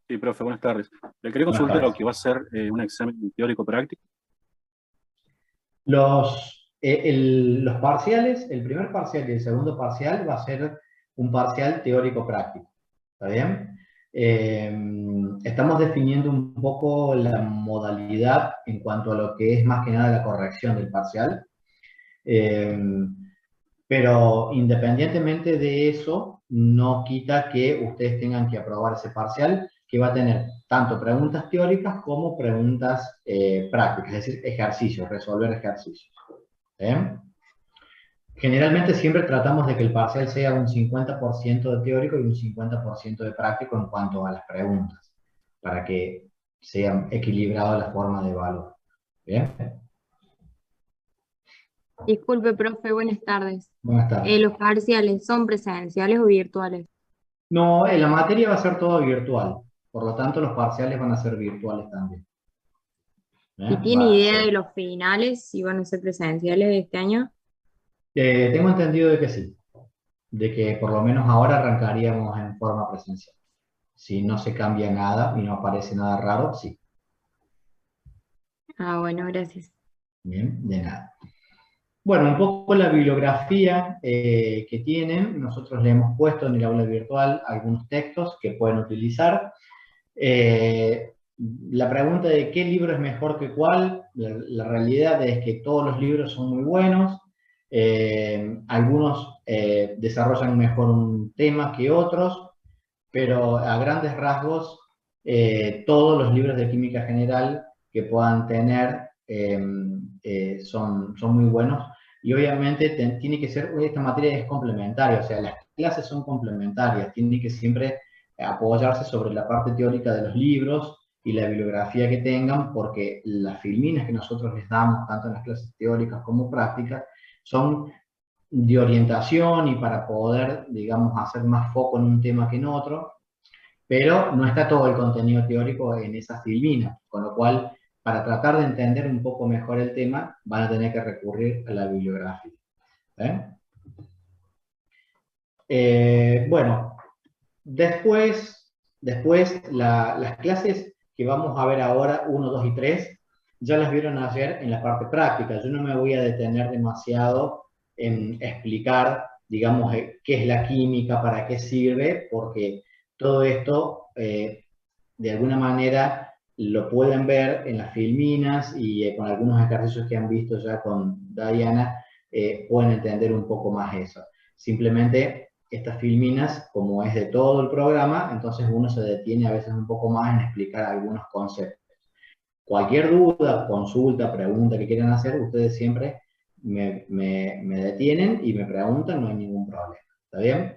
Sí, profe, buenas tardes. Le quería Buenas consultar lo tardes. que va a ser un examen teórico práctico. Los parciales, el primer parcial y el segundo parcial va a ser un parcial teórico práctico. ¿Está bien? Estamos definiendo un poco la modalidad en cuanto a lo que es más que nada la corrección del parcial. Eh, pero independientemente de eso, no quita que ustedes tengan que aprobar ese parcial, que va a tener tanto preguntas teóricas como preguntas prácticas, es decir, ejercicios, resolver ejercicios. ¿Bien? Generalmente siempre tratamos de que el parcial sea un 50% de teórico y un 50% de práctico en cuanto a las preguntas, para que sea equilibrada la forma de evaluar. ¿Bien? Disculpe, profe, buenas tardes. Buenas tardes. ¿Los parciales son presenciales o virtuales? No, la materia va a ser todo virtual, por lo tanto los parciales van a ser virtuales también. ¿Y ¿Eh? tiene Va a idea de ser. los finales, si van a ser presenciales este año? Tengo entendido de que sí, de que por lo menos ahora arrancaríamos en forma presencial. Si no se cambia nada y no aparece nada raro, sí. Ah, bueno, gracias. Bien, de nada. Bueno, un poco la bibliografía que tienen, nosotros le hemos puesto en el aula virtual algunos textos que pueden utilizar. Eh, la pregunta de qué libro es mejor que cuál, la realidad es que todos los libros son muy buenos, algunos desarrollan mejor un tema que otros, pero a grandes rasgos todos los libros de química general que puedan tener son muy buenos y obviamente tiene que ser, esta materia es complementaria, o sea, las clases son complementarias, tiene que siempre apoyarse sobre la parte teórica de los libros y la bibliografía que tengan, porque las filminas que nosotros les damos, tanto en las clases teóricas como prácticas, son de orientación y para poder, digamos, hacer más foco en un tema que en otro, pero no está todo el contenido teórico en esas filminas, con lo cual, para tratar de entender un poco mejor el tema, van a tener que recurrir a la bibliografía. ¿Eh? Bueno, después las clases que vamos a ver ahora, uno 2 y 3 ya las vieron ayer en la parte práctica. Yo no me voy a detener demasiado en explicar, digamos, qué es la química, para qué sirve, porque todo esto, de alguna manera, lo pueden ver en las filminas y con algunos ejercicios que han visto ya con Diana, pueden entender un poco más eso. Simplemente estas filminas, como es de todo el programa, entonces uno se detiene a veces un poco más en explicar algunos conceptos. Cualquier duda, consulta, pregunta que quieran hacer, ustedes siempre me detienen y me preguntan, no hay ningún problema. ¿Está bien?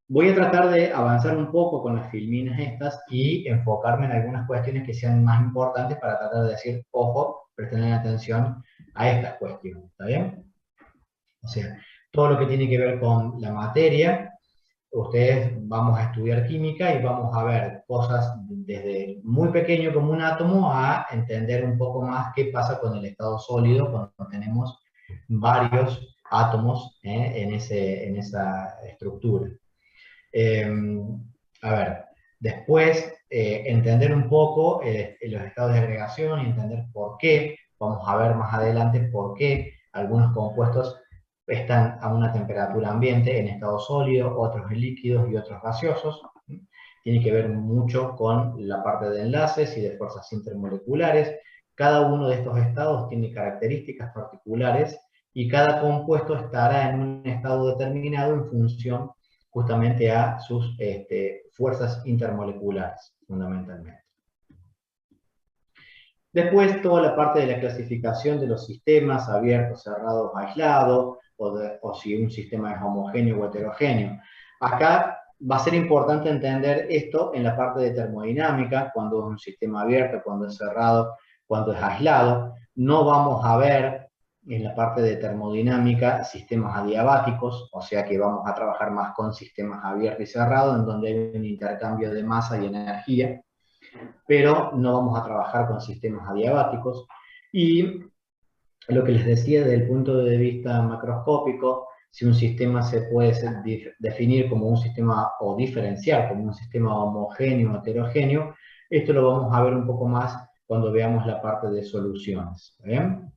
Voy a tratar de avanzar un poco con las filminas estas y enfocarme en algunas cuestiones que sean más importantes para tratar de decir, ojo, presten atención a estas cuestiones. ¿Está bien? O sea, todo lo que tiene que ver con la materia, ustedes vamos a estudiar química y vamos a ver cosas desde muy pequeño como un átomo a entender un poco más qué pasa con el estado sólido cuando tenemos varios átomos en esa estructura. Eh, a ver, después entender un poco los estados de agregación y entender por qué, vamos a ver más adelante por qué algunos compuestos están a una temperatura ambiente en estado sólido, otros en líquidos y otros gaseosos. Tiene que ver mucho con la parte de enlaces y de fuerzas intermoleculares. Cada uno de estos estados tiene características particulares y cada compuesto estará en un estado determinado en función justamente a sus fuerzas intermoleculares, fundamentalmente. Después, toda la parte de la clasificación de los sistemas, abiertos, cerrados, aislados, o si un sistema es homogéneo o heterogéneo. Acá va a ser importante entender esto en la parte de termodinámica, cuando es un sistema abierto, cuando es cerrado, cuando es aislado. No vamos a ver en la parte de termodinámica sistemas adiabáticos, o sea que vamos a trabajar más con sistemas abiertos y cerrados, en donde hay un intercambio de masa y energía, pero no vamos a trabajar con sistemas adiabáticos. Y lo que les decía desde el punto de vista macroscópico, si un sistema se puede definir como un sistema, o diferenciar como un sistema homogéneo o heterogéneo. Esto lo vamos a ver un poco más cuando veamos la parte de soluciones. ¿Bien?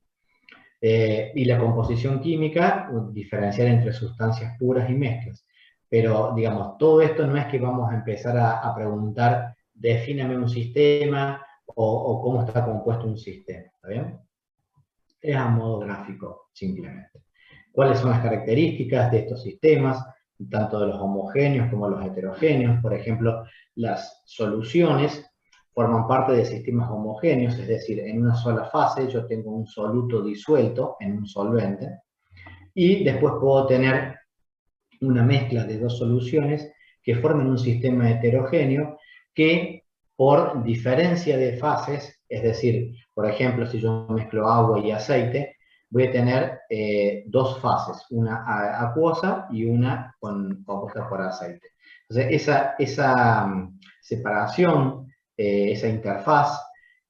Y la composición química, diferenciar entre sustancias puras y mezclas. Pero, digamos, todo esto no es que vamos a empezar a preguntar, defíname un sistema o cómo está compuesto un sistema. ¿Está bien? Es a modo gráfico, simplemente. ¿Cuáles son las características de estos sistemas, tanto de los homogéneos como los heterogéneos? Por ejemplo, las soluciones forman parte de sistemas homogéneos, es decir, en una sola fase yo tengo un soluto disuelto en un solvente, y después puedo tener una mezcla de dos soluciones que formen un sistema heterogéneo que, por diferencia de fases, es decir, por ejemplo, si yo mezclo agua y aceite, voy a tener dos fases, una acuosa y una compuesta por aceite. Entonces, esa separación, esa interfaz,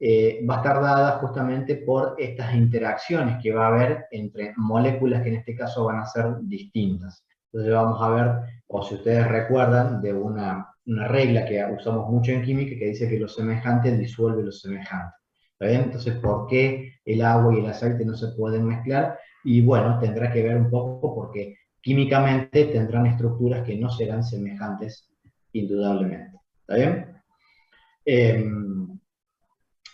va a estar dada justamente por estas interacciones que va a haber entre moléculas que en este caso van a ser distintas. Entonces vamos a ver, o si ustedes recuerdan, de una regla que usamos mucho en química que dice que lo semejante disuelve lo semejante. ¿Está bien? Entonces, ¿por qué el agua y el aceite no se pueden mezclar? Y bueno, tendrá que ver un poco porque químicamente tendrán estructuras que no serán semejantes indudablemente. ¿Está bien?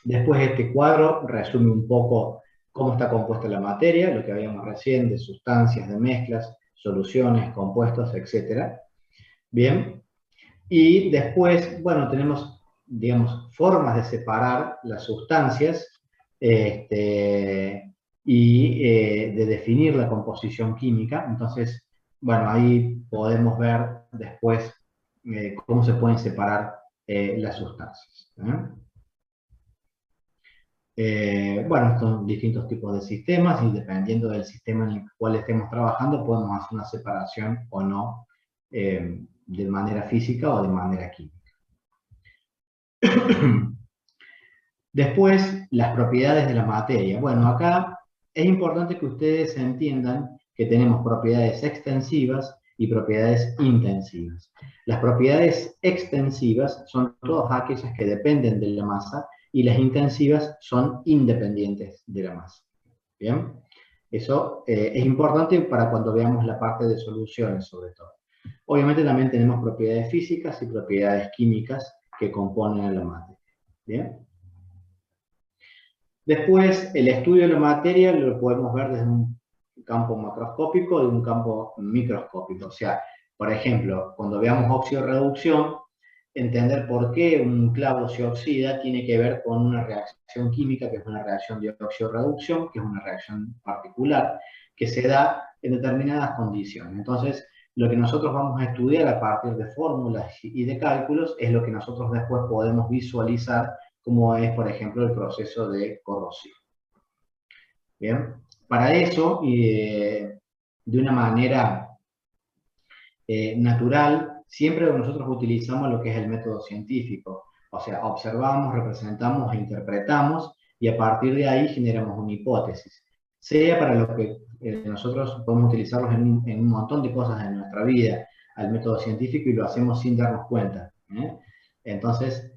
Después este cuadro resume un poco cómo está compuesta la materia, lo que habíamos recién de sustancias, de mezclas, soluciones, compuestos, etc. Bien, y después, bueno, tenemos, digamos, formas de separar las sustancias y de definir la composición química. Entonces, bueno, ahí podemos ver después cómo se pueden separar las sustancias. Bueno, son distintos tipos de sistemas y dependiendo del sistema en el cual estemos trabajando podemos hacer una separación o no de manera física o de manera química. Después, las propiedades de la materia. Bueno, acá es importante que ustedes entiendan que tenemos propiedades extensivas y propiedades intensivas. Las propiedades extensivas son todas aquellas que dependen de la masa y las intensivas son independientes de la masa. ¿Bien? Eso es importante para cuando veamos la parte de soluciones, sobre todo. Obviamente también tenemos propiedades físicas y propiedades químicas que componen la materia. ¿Bien? Después, el estudio de la materia lo podemos ver desde un campo macroscópico y un campo microscópico. O sea, por ejemplo, cuando veamos óxido-reducción, entender por qué un clavo se oxida tiene que ver con una reacción química, que es una reacción de óxido-reducción, que es una reacción particular, que se da en determinadas condiciones. Entonces, lo que nosotros vamos a estudiar a partir de fórmulas y de cálculos es lo que nosotros después podemos visualizar, como es, por ejemplo, el proceso de corrosión. Bien, para eso, de una manera natural, siempre nosotros utilizamos lo que es el método científico. O sea, observamos, representamos e interpretamos, y a partir de ahí generamos una hipótesis. Sea para lo que nosotros podemos utilizarlos en un montón de cosas de nuestra vida, al método científico, y lo hacemos sin darnos cuenta. Entonces,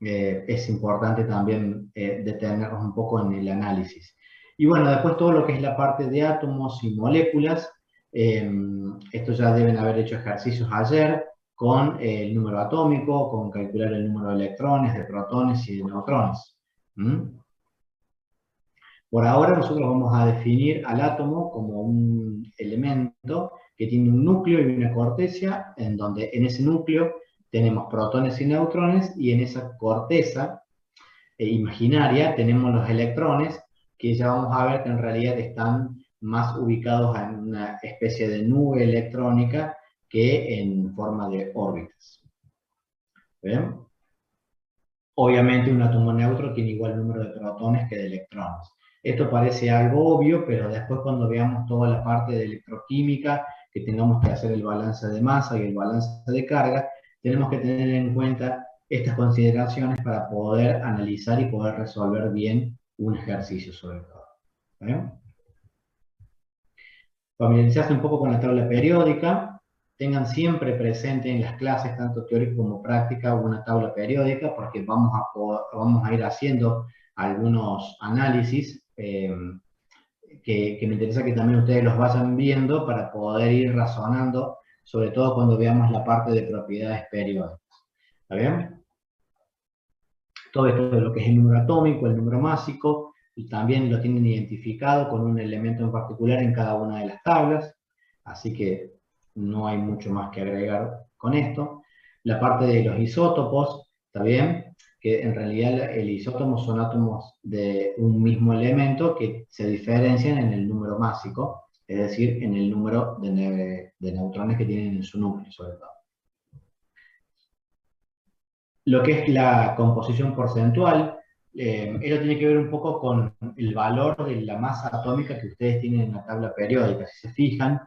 es importante también detenernos un poco en el análisis. Y bueno, después todo lo que es la parte de átomos y moléculas, esto ya deben haber hecho ejercicios ayer con el número atómico, con calcular el número de electrones, de protones y de neutrones. Por ahora nosotros vamos a definir al átomo como un elemento que tiene un núcleo y una corteza, en donde en ese núcleo tenemos protones y neutrones, y en esa corteza imaginaria tenemos los electrones, que ya vamos a ver que en realidad están más ubicados en una especie de nube electrónica que en forma de órbitas. ¿Ven? Obviamente un átomo neutro tiene igual número de protones que de electrones. Esto parece algo obvio, pero después cuando veamos toda la parte de electroquímica, que tengamos que hacer el balance de masa y el balance de carga, tenemos que tener en cuenta estas consideraciones para poder analizar y poder resolver bien un ejercicio sobre todo. ¿Bien? familiarizarse un poco con la tabla periódica, tengan siempre presente en las clases, tanto teórica como práctica, una tabla periódica, porque vamos a ir haciendo algunos análisis que me interesa que también ustedes los vayan viendo para poder ir razonando, sobre todo cuando veamos la parte de propiedades periódicas. ¿Está bien? Todo esto de lo que es el número atómico, el número másico, y también lo tienen identificado con un elemento en particular en cada una de las tablas, así que no hay mucho más que agregar con esto. La parte de los isótopos, ¿está bien? Que en realidad el isótopo son átomos de un mismo elemento que se diferencian en el número másico, es decir, en el número de neutrones que tienen en su núcleo, sobre todo. Lo que es la composición porcentual, eso tiene que ver un poco con el valor de la masa atómica que ustedes tienen en la tabla periódica. Si se fijan,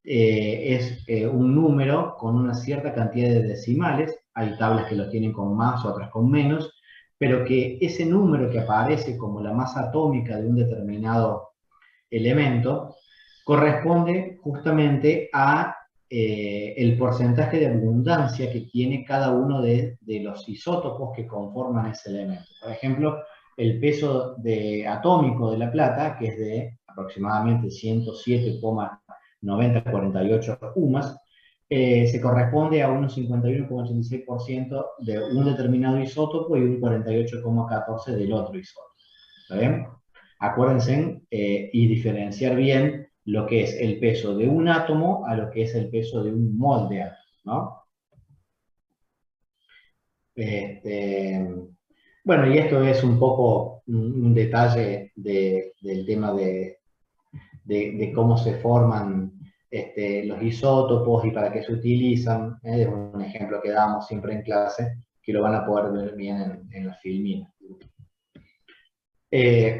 es un número con una cierta cantidad de decimales. Hay tablas que lo tienen con más, otras con menos, pero que ese número que aparece como la masa atómica de un determinado elemento corresponde justamente a el porcentaje de abundancia que tiene cada uno de los isótopos que conforman ese elemento. Por ejemplo, el peso atómico de la plata, que es de aproximadamente 107,9048 UMAS, se corresponde a un 51,86% de un determinado isótopo y un 48,14% del otro isótopo. ¿Está bien? Acuérdense y diferenciar bien lo que es el peso de un átomo a lo que es el peso de un mol de átomo, ¿no? Bueno, y esto es un poco un detalle del tema de cómo se forman los isótopos y para qué se utilizan. Es un ejemplo que damos siempre en clase, que lo van a poder ver bien en la filmina.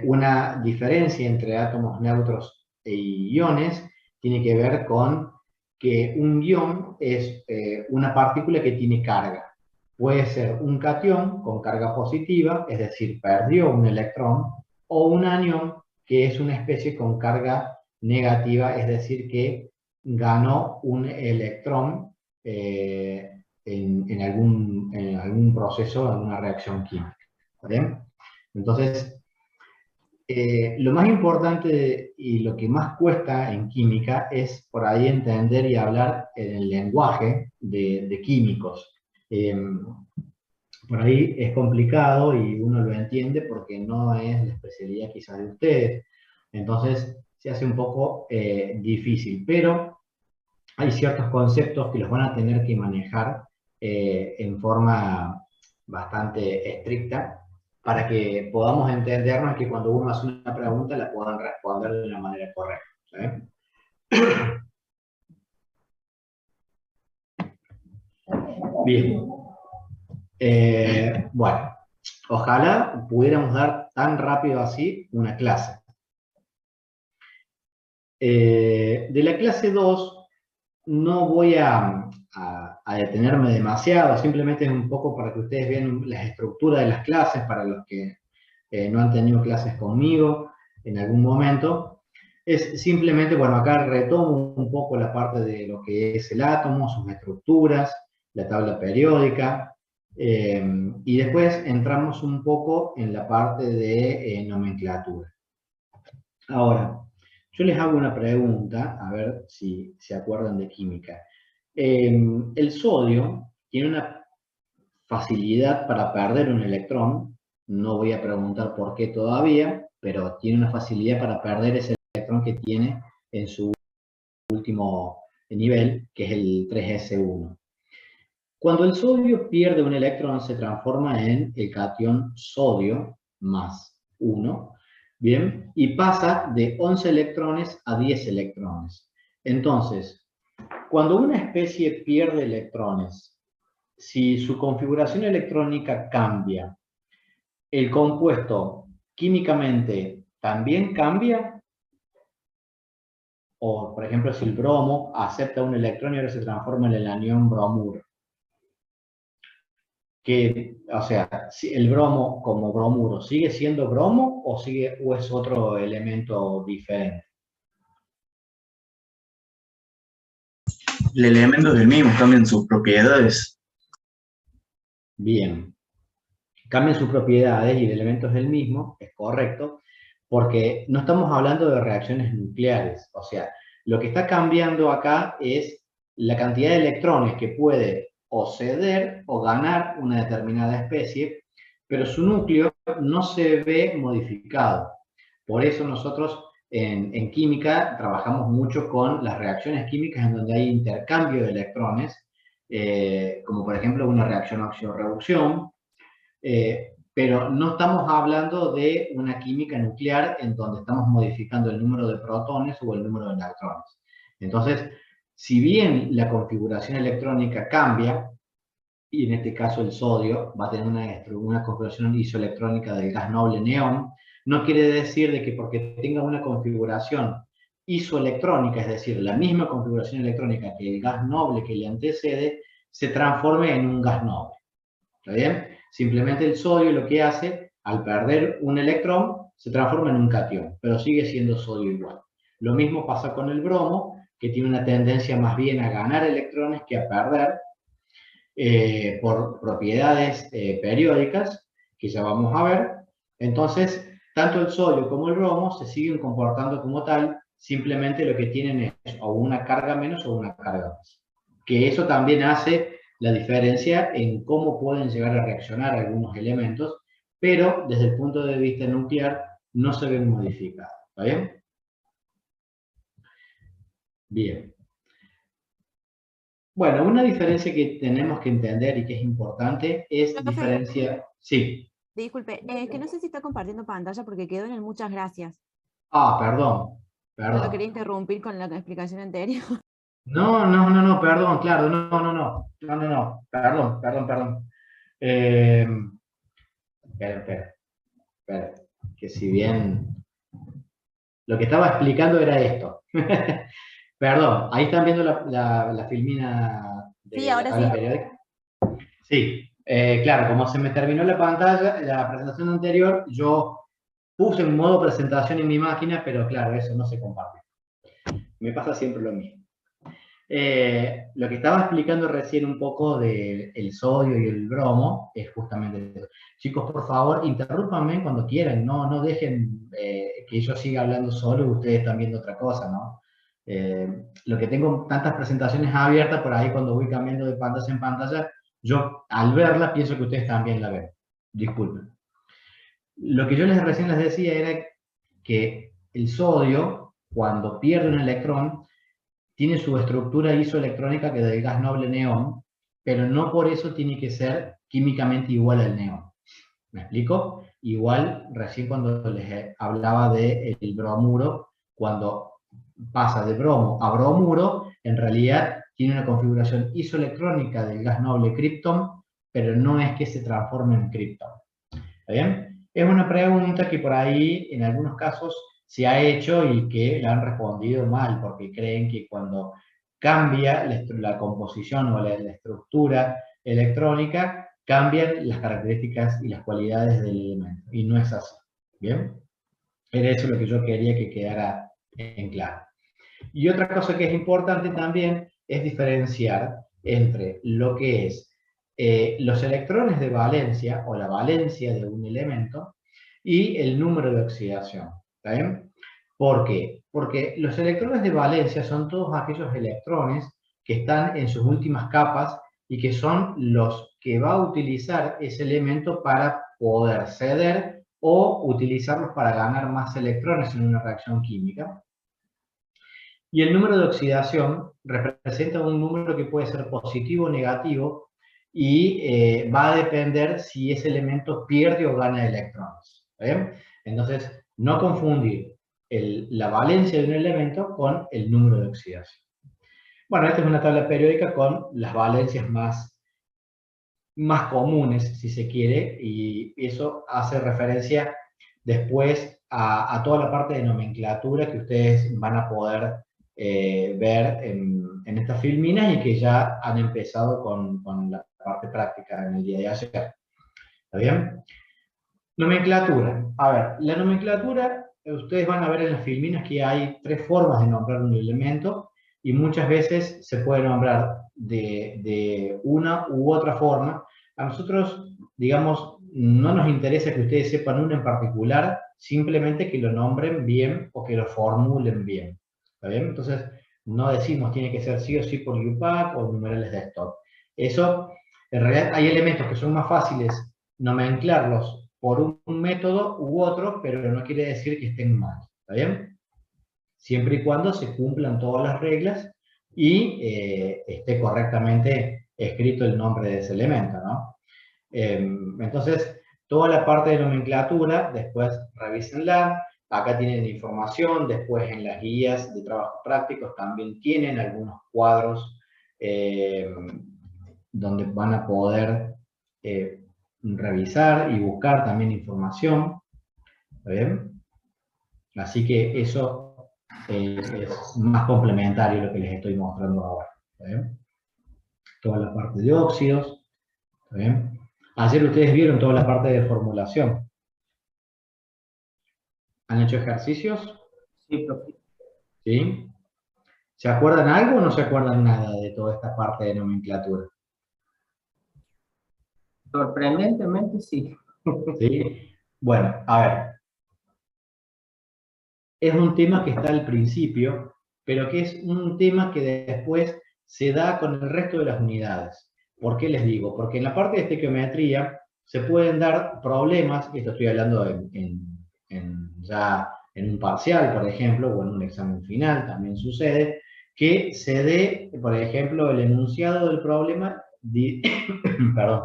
Una diferencia entre átomos neutros e iones tiene que ver con que un ion es una partícula que tiene carga. Puede ser un catión con carga positiva, es decir, perdió un electrón, o un anión, que es una especie con carga negativa, es decir, que ganó un electrón en algún proceso, en una reacción química. ¿Bien? Entonces, lo más importante y lo que más cuesta en química es por ahí entender y hablar en el lenguaje de químicos. Por ahí es complicado y uno lo entiende porque no es la especialidad quizás de ustedes. Entonces se hace un poco difícil, pero hay ciertos conceptos que los van a tener que manejar en forma bastante estricta para que podamos entendernos y que cuando uno hace una pregunta la puedan responder de una manera correcta. ¿Sí? Bien. Bueno, ojalá pudiéramos dar tan rápido así una clase. De la clase 2 no voy a detenerme demasiado, simplemente es un poco para que ustedes vean las estructuras de las clases, para los que no han tenido clases conmigo en algún momento. Es simplemente, bueno, acá retomo un poco la parte de lo que es el átomo, sus estructuras, la tabla periódica, y después entramos un poco en la parte de nomenclatura. Ahora, yo les hago una pregunta, a ver si se acuerdan de química. El sodio tiene una facilidad para perder un electrón, no voy a preguntar por qué todavía, pero tiene una facilidad para perder ese electrón que tiene en su último nivel, que es el 3s1. Cuando el sodio pierde un electrón, se transforma en el catión sodio más 1, ¿bien? Y pasa de 11 electrones a 10 electrones. Entonces, cuando una especie pierde electrones, si su configuración electrónica cambia, ¿el compuesto químicamente también cambia? O, por ejemplo, si el bromo acepta un electrón y ahora se transforma en el anión bromuro. O sea, si el bromo como bromuro, ¿sigue siendo bromo o es otro elemento diferente? elementos del mismo cambian sus propiedades. Bien. Cambian sus propiedades y de elementos del mismo, es correcto, porque no estamos hablando de reacciones nucleares. O sea, lo que está cambiando acá es la cantidad de electrones que puede o ceder o ganar una determinada especie, pero su núcleo no se ve modificado. Por eso nosotros en química trabajamos mucho con las reacciones químicas en donde hay intercambio de electrones, como por ejemplo una reacción oxidorreducción, pero no estamos hablando de una química nuclear en donde estamos modificando el número de protones o el número de neutrones. Entonces, si bien la configuración electrónica cambia, y en este caso el sodio va a tener una configuración isoelectrónica del gas noble neón, no quiere decir de que porque tenga una configuración isoelectrónica, es decir, la misma configuración electrónica que el gas noble que le antecede, se transforme en un gas noble. ¿Está bien? Simplemente el sodio lo que hace, al perder un electrón, se transforma en un catión, pero sigue siendo sodio igual. Lo mismo pasa con el bromo, que tiene una tendencia más bien a ganar electrones que a perder, por propiedades periódicas, que ya vamos a ver. Entonces, tanto el sodio como el bromo se siguen comportando como tal, simplemente lo que tienen es o una carga menos o una carga más. Que eso también hace la diferencia en cómo pueden llegar a reaccionar algunos elementos, pero desde el punto de vista nuclear no se ven modificados. ¿Está bien? Bien. Bueno, una diferencia que tenemos que entender y que es importante es Profe. diferencia... Sí. Disculpe, es que no sé si está compartiendo pantalla porque quedó en el muchas gracias. Ah, perdón. No lo quería interrumpir con la explicación anterior. No, perdón, claro, no, perdón. Espera, que si bien lo que estaba explicando era esto. Perdón, ahí están viendo la filmina de Sí, la ahora tabla sí. periódica. Sí, claro, como se me terminó la pantalla, la presentación anterior, yo puse en modo presentación en mi máquina, pero claro, eso no se comparte. Me pasa siempre lo mismo. Lo que estaba explicando recién un poco del sodio y el bromo es justamente eso. Chicos, por favor, interrúmpanme cuando quieran, no dejen que yo siga hablando solo y ustedes están viendo otra cosa, ¿no? Lo que tengo tantas presentaciones abiertas por ahí cuando voy cambiando de pantalla en pantalla, yo al verla pienso que ustedes también la ven. Disculpen. Lo que yo recién les decía era que el sodio, cuando pierde un electrón, tiene su estructura isoelectrónica que del gas noble neón, pero no por eso tiene que ser químicamente igual al neón. ¿Me explico? Igual, recién cuando les hablaba del bromuro, cuando pasa de bromo a bromuro, en realidad tiene una configuración isoelectrónica del gas noble kriptón, pero no es que se transforme en kriptón. ¿Está bien? Es una pregunta que por ahí, en algunos casos, se ha hecho y que la han respondido mal, porque creen que cuando cambia la composición o la estructura electrónica, cambian las características y las cualidades del elemento. Y no es así. ¿Bien? Era eso lo que yo quería que quedara en claro. Y otra cosa que es importante también es diferenciar entre lo que es los electrones de valencia o la valencia de un elemento y el número de oxidación. ¿Está bien? ¿Por qué? Porque los electrones de valencia son todos aquellos electrones que están en sus últimas capas y que son los que va a utilizar ese elemento para poder ceder o utilizarlos para ganar más electrones en una reacción química. Y el número de oxidación representa un número que puede ser positivo o negativo y va a depender si ese elemento pierde o gana electrones. ¿Bien? Entonces, no confundir la valencia de un elemento con el número de oxidación. Bueno, esta es una tabla periódica con las valencias más comunes, si se quiere, y eso hace referencia después a toda la parte de nomenclatura que ustedes van a poder ver en estas filminas y que ya han empezado con la parte práctica en el día de ayer. ¿Está bien? Nomenclatura. A ver, la nomenclatura, ustedes van a ver en las filminas que hay tres formas de nombrar un elemento. y muchas veces se puede nombrar de una u otra forma. A nosotros, digamos, no nos interesa que ustedes sepan una en particular, simplemente que lo nombren bien o que lo formulen bien. ¿Está bien? Entonces, no decimos tiene que ser sí o sí por UPAC o numerales de stock. Eso, en realidad, hay elementos que son más fáciles nomenclarlos por un método u otro, pero no quiere decir que estén mal. ¿Está bien? Siempre y cuando se cumplan todas las reglas y esté correctamente escrito el nombre de ese elemento, ¿no? Entonces, toda la parte de nomenclatura, después revísenla. Acá tienen información, después en las guías de trabajos prácticos también tienen algunos cuadros donde van a poder revisar y buscar también información. ¿Está bien? Así que eso es más complementario a lo que les estoy mostrando ahora. ¿Está bien? Toda la parte de óxidos. ¿Está bien? Ayer ustedes vieron toda la parte de formulación. ¿Han hecho ejercicios? Sí, profe. ¿Sí? ¿Se acuerdan algo o no se acuerdan nada de toda esta parte de nomenclatura? Sorprendentemente, sí. ¿Sí? Bueno, a ver. Es un tema que está al principio, pero que es un tema que después se da con el resto de las unidades. ¿Por qué les digo? Porque en la parte de estequiometría se pueden dar problemas, y esto estoy hablando ya en un parcial, por ejemplo, o en un examen final, también sucede, que se dé, por ejemplo, el enunciado del problema, perdón,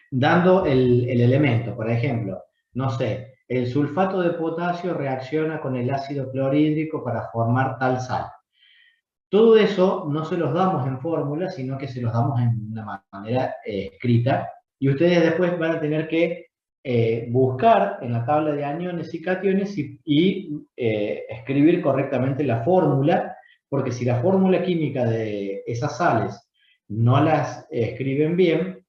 dando el elemento, por ejemplo, no sé, el sulfato de potasio reacciona con el ácido clorhídrico para formar tal sal. Todo eso no se los damos en fórmula, sino que se los damos en una manera escrita, y ustedes después van a tener que buscar en la tabla de aniones y cationes y escribir correctamente la fórmula, porque si la fórmula química de esas sales no las escriben bien,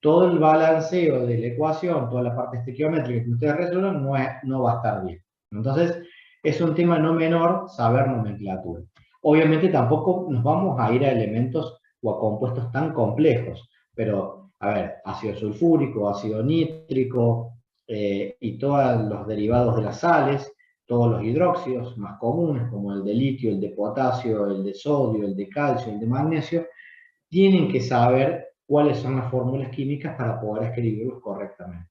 todo el balanceo de la ecuación, toda la parte estequiométrica que ustedes resuelvan no va a estar bien. Entonces, es un tema no menor saber nomenclatura. Obviamente tampoco nos vamos a ir a elementos o a compuestos tan complejos, pero, a ver, ácido sulfúrico, ácido nítrico y todos los derivados de las sales, todos los hidróxidos más comunes, como el de litio, el de potasio, el de sodio, el de calcio, el de magnesio, tienen que saber cuáles son las fórmulas químicas para poder escribirlos correctamente.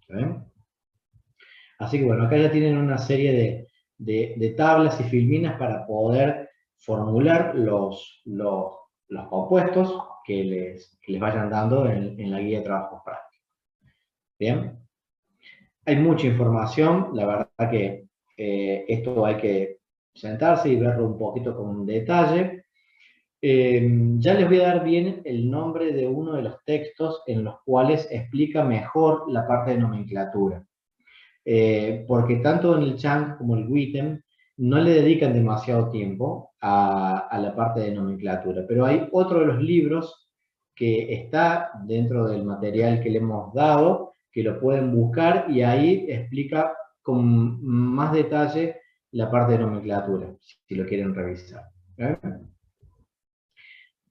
¿Ven? Así que bueno, acá ya tienen una serie de tablas y filminas para poder formular los compuestos que les vayan dando en la guía de trabajos prácticos. Bien. Hay mucha información, la verdad que esto hay que sentarse y verlo un poquito con detalle. Ya les voy a dar bien el nombre de uno de los textos en los cuales explica mejor la parte de nomenclatura. Porque tanto en el Chang como el Witten no le dedican demasiado tiempo a la parte de nomenclatura, pero hay otro de los libros que está dentro del material que le hemos dado, que lo pueden buscar y ahí explica con más detalle la parte de nomenclatura, si lo quieren revisar. ¿Eh?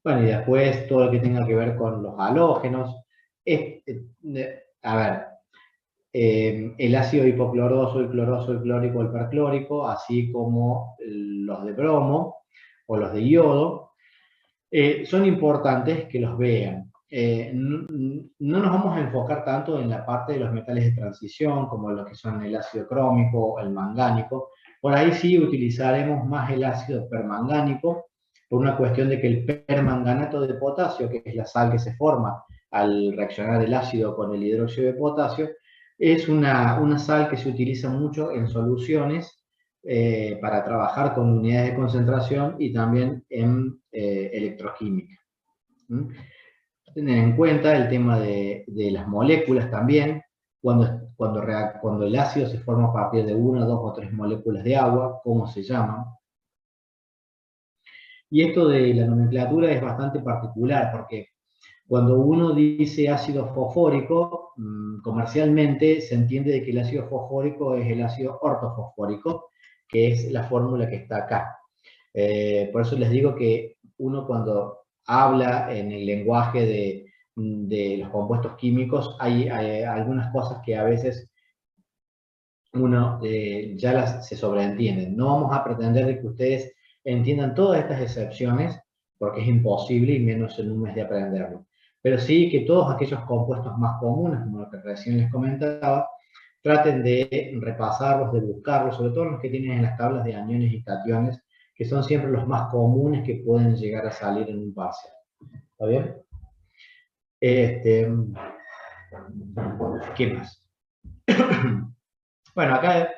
Bueno, y después todo lo que tenga que ver con los halógenos. A ver, el ácido hipocloroso, el cloroso, el clórico, el perclórico, así como los de bromo o los de yodo, son importantes que los vean. No nos vamos a enfocar tanto en la parte de los metales de transición, como lo que son el ácido crómico, el mangánico. Por ahí sí utilizaremos más el ácido permangánico, por una cuestión de que el permanganato de potasio, que es la sal que se forma al reaccionar el ácido con el hidróxido de potasio, es una sal que se utiliza mucho en soluciones para trabajar con unidades de concentración y también en electroquímica. Tener en cuenta el tema de las moléculas también, cuando el ácido se forma a partir de 1, 2 o 3 moléculas de agua, cómo se llaman. Y esto de la nomenclatura es bastante particular, porque cuando uno dice ácido fosfórico, comercialmente se entiende de que el ácido fosfórico es el ácido ortofosfórico, que es la fórmula que está acá. Por eso les digo que uno cuando habla en el lenguaje de los compuestos químicos, hay algunas cosas que a veces uno ya se sobreentienden. No vamos a pretender de que ustedes entiendan todas estas excepciones, porque es imposible y menos en un mes de aprenderlo. Pero sí que todos aquellos compuestos más comunes, como lo que recién les comentaba, traten de repasarlos, de buscarlos, sobre todo los que tienen en las tablas de aniones y cationes, que son siempre los más comunes que pueden llegar a salir en un parcial. ¿Está bien? ¿Qué más? Bueno, acá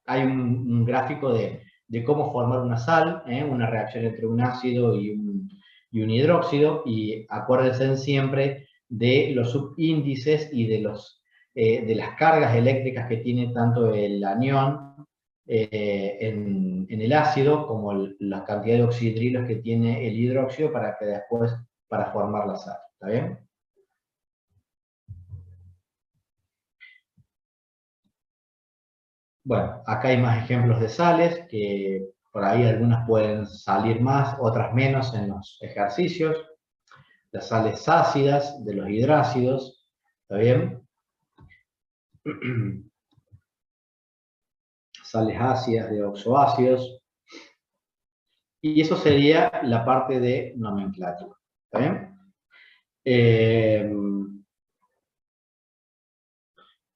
hay un gráfico de cómo formar una sal, una reacción entre un ácido y un hidróxido, y acuérdense siempre de los subíndices y de las cargas eléctricas que tiene tanto el anión en el ácido como la cantidad de oxidrilos que tiene el hidróxido para formar la sal. ¿Está bien? Bueno, acá hay más ejemplos de sales, que por ahí algunas pueden salir más, otras menos en los ejercicios. Las sales ácidas de los hidrácidos, ¿está bien? Sales ácidas de oxoácidos. Y eso sería la parte de nomenclatura, ¿está bien?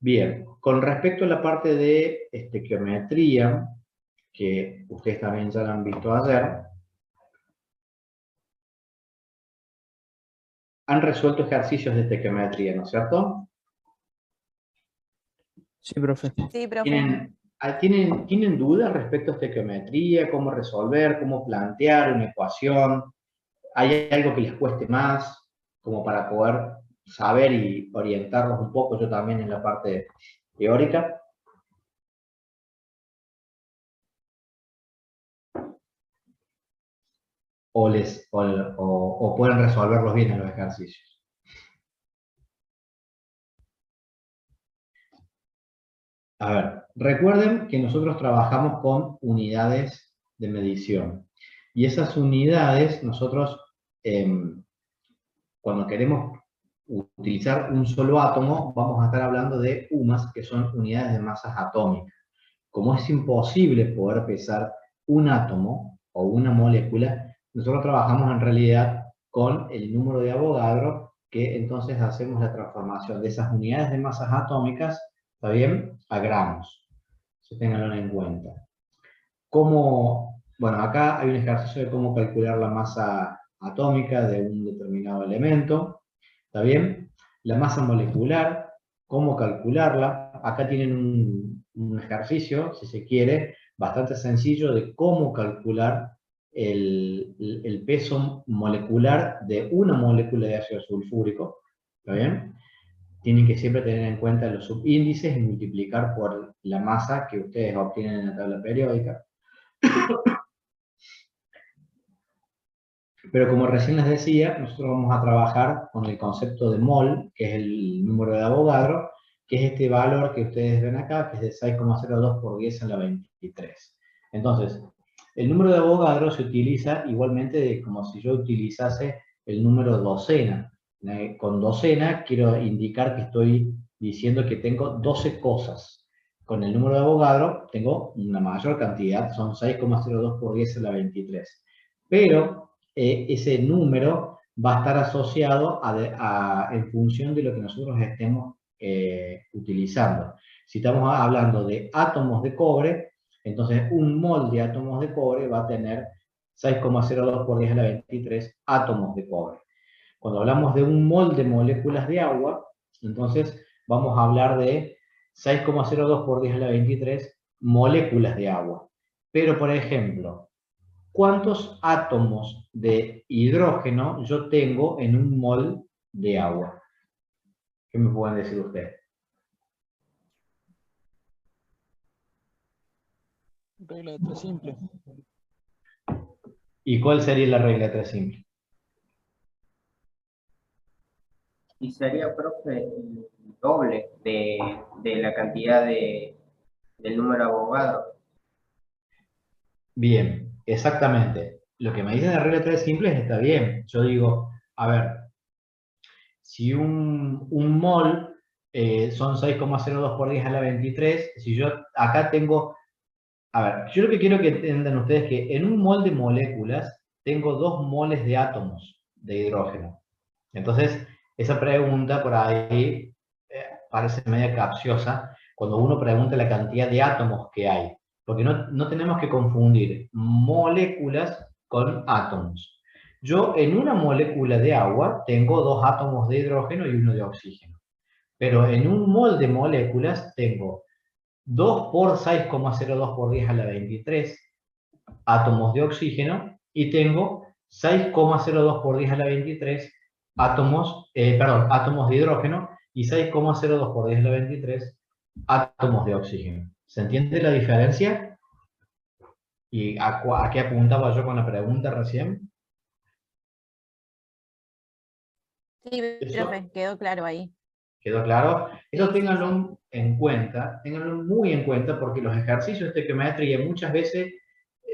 Bien, con respecto a la parte de estequiometría, que ustedes también ya la han visto ayer, han resuelto ejercicios de estequiometría, ¿no es cierto? Sí, profe. Sí, profe. ¿Tienen dudas respecto a estequiometría? ¿Cómo resolver? ¿Cómo plantear una ecuación? ¿Hay algo que les cueste más? Como para poder saber y orientarlos un poco, yo también en la parte teórica. O pueden resolverlos bien en los ejercicios. A ver, recuerden que nosotros trabajamos con unidades de medición. Y esas unidades, nosotros, cuando queremos utilizar un solo átomo, vamos a estar hablando de UMAS, que son unidades de masas atómicas. Como es imposible poder pesar un átomo o una molécula, nosotros trabajamos en realidad con el número de Avogadro, que entonces hacemos la transformación de esas unidades de masas atómicas, ¿está bien?, a gramos. Eso ténganlo en cuenta. Bueno, acá hay un ejercicio de cómo calcular la masa atómica de un determinado elemento, ¿está bien? La masa molecular, cómo calcularla. Acá tienen un ejercicio, si se quiere, bastante sencillo de cómo calcular el peso molecular de una molécula de ácido sulfúrico, ¿está bien? Tienen que siempre tener en cuenta los subíndices y multiplicar por la masa que ustedes obtienen en la tabla periódica. Pero como recién les decía, nosotros vamos a trabajar con el concepto de mol, que es el número de Avogadro, que es este valor que ustedes ven acá, que es de 6,02 por 10 a la 23. Entonces, el número de Avogadro se utiliza igualmente como si yo utilizase el número docena. Con docena quiero indicar que estoy diciendo que tengo 12 cosas. Con el número de Avogadro tengo una mayor cantidad, son 6,02 por 10 a la 23. Pero ese número va a estar asociado en función de lo que nosotros estemos utilizando. Si estamos hablando de átomos de cobre, entonces un mol de átomos de cobre va a tener 6,02 por 10 a la 23 átomos de cobre. Cuando hablamos de un mol de moléculas de agua, entonces vamos a hablar de 6,02 por 10 a la 23 moléculas de agua. Pero, por ejemplo, ¿cuántos átomos de hidrógeno yo tengo en un mol de agua? ¿Qué me pueden decir ustedes? Regla de tres simple. ¿Y cuál sería la regla de tres simple? Y sería, profe, el doble de la cantidad del número de Avogadro. Bien, exactamente. lo que me dicen de regla de 3 simples está bien. Yo digo, a ver, si un mol son 6,02 por 10 a la 23, si yo acá tengo, a ver, yo lo que quiero que entiendan ustedes es que en un mol de moléculas tengo 2 moles de átomos de hidrógeno. Entonces, esa pregunta por ahí parece media capciosa cuando uno pregunta la cantidad de átomos que hay, porque no tenemos que confundir moléculas con átomos. Yo en una molécula de agua tengo 2 átomos de hidrógeno y 1 de oxígeno, pero en un mol de moléculas tengo 2 por 6,02 por 10 a la 23 átomos de oxígeno y tengo 6,02 por 10 a la 23 átomos de hidrógeno y 6,02 por 10 a la 23 átomos de oxígeno. ¿Se entiende la diferencia? ¿Y a qué apuntaba yo con la pregunta recién? Sí, Eso. profe, quedó claro ahí. ¿Quedó claro? Eso Sí, sí, ténganlo en cuenta, ténganlo muy en cuenta porque los ejercicios de estequiometría muchas veces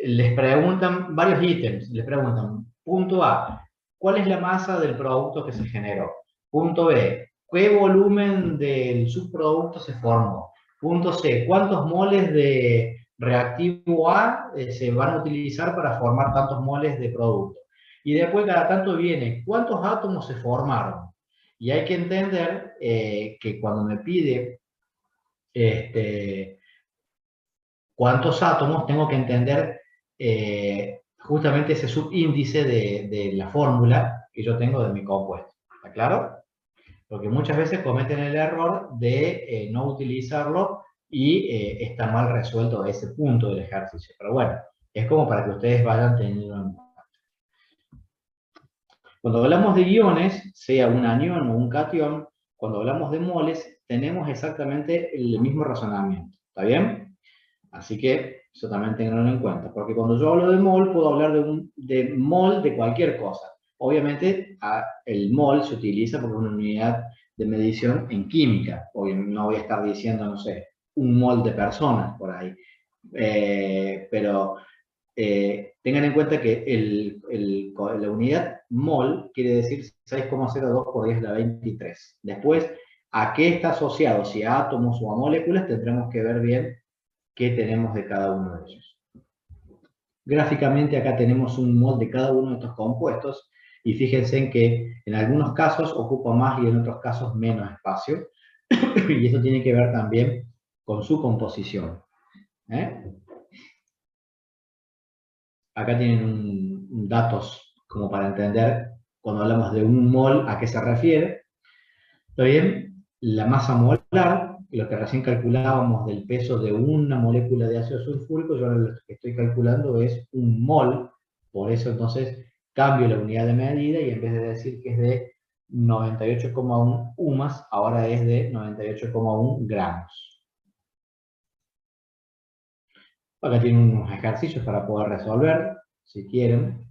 les preguntan varios ítems. Les preguntan, punto A, ¿cuál es la masa del producto que se generó? Punto B, ¿qué volumen del subproducto se formó? Punto C, ¿cuántos moles de reactivo A se van a utilizar para formar tantos moles de producto? Y después cada tanto viene, ¿cuántos átomos se formaron? Y hay que entender que cuando me pide cuántos átomos, tengo que entender justamente ese subíndice de la fórmula que yo tengo de mi compuesto. ¿Está claro? Porque muchas veces cometen el error de no utilizarlo y está mal resuelto ese punto del ejercicio. Pero bueno, es como para que ustedes vayan teniendo en cuenta. Cuando hablamos de iones, sea un anión o un catión, cuando hablamos de moles, tenemos exactamente el mismo razonamiento. ¿Está bien? Así que eso también tenganlo en cuenta, porque cuando yo hablo de mol, puedo hablar de mol de cualquier cosa. Obviamente, el mol se utiliza porque es una unidad de medición en química. Obviamente, no voy a estar diciendo, no sé, un mol de personas por ahí. Pero tengan en cuenta que la unidad mol quiere decir 6,02 por 10 a la 23. Después, ¿a qué está asociado? Si a átomos o a moléculas, tendremos que ver bien qué tenemos de cada uno de ellos. Gráficamente acá tenemos un mol de cada uno de estos compuestos y fíjense en que en algunos casos ocupa más y en otros casos menos espacio y eso tiene que ver también con su composición. Acá tienen datos como para entender cuando hablamos de un mol a qué se refiere. ¿Está bien? La masa molar, lo que recién calculábamos del peso de una molécula de ácido sulfúrico, yo ahora lo que estoy calculando es un mol, por eso entonces cambio la unidad de medida y en vez de decir que es de 98,1 UMAS, ahora es de 98,1 gramos. Acá tienen unos ejercicios para poder resolver, si quieren.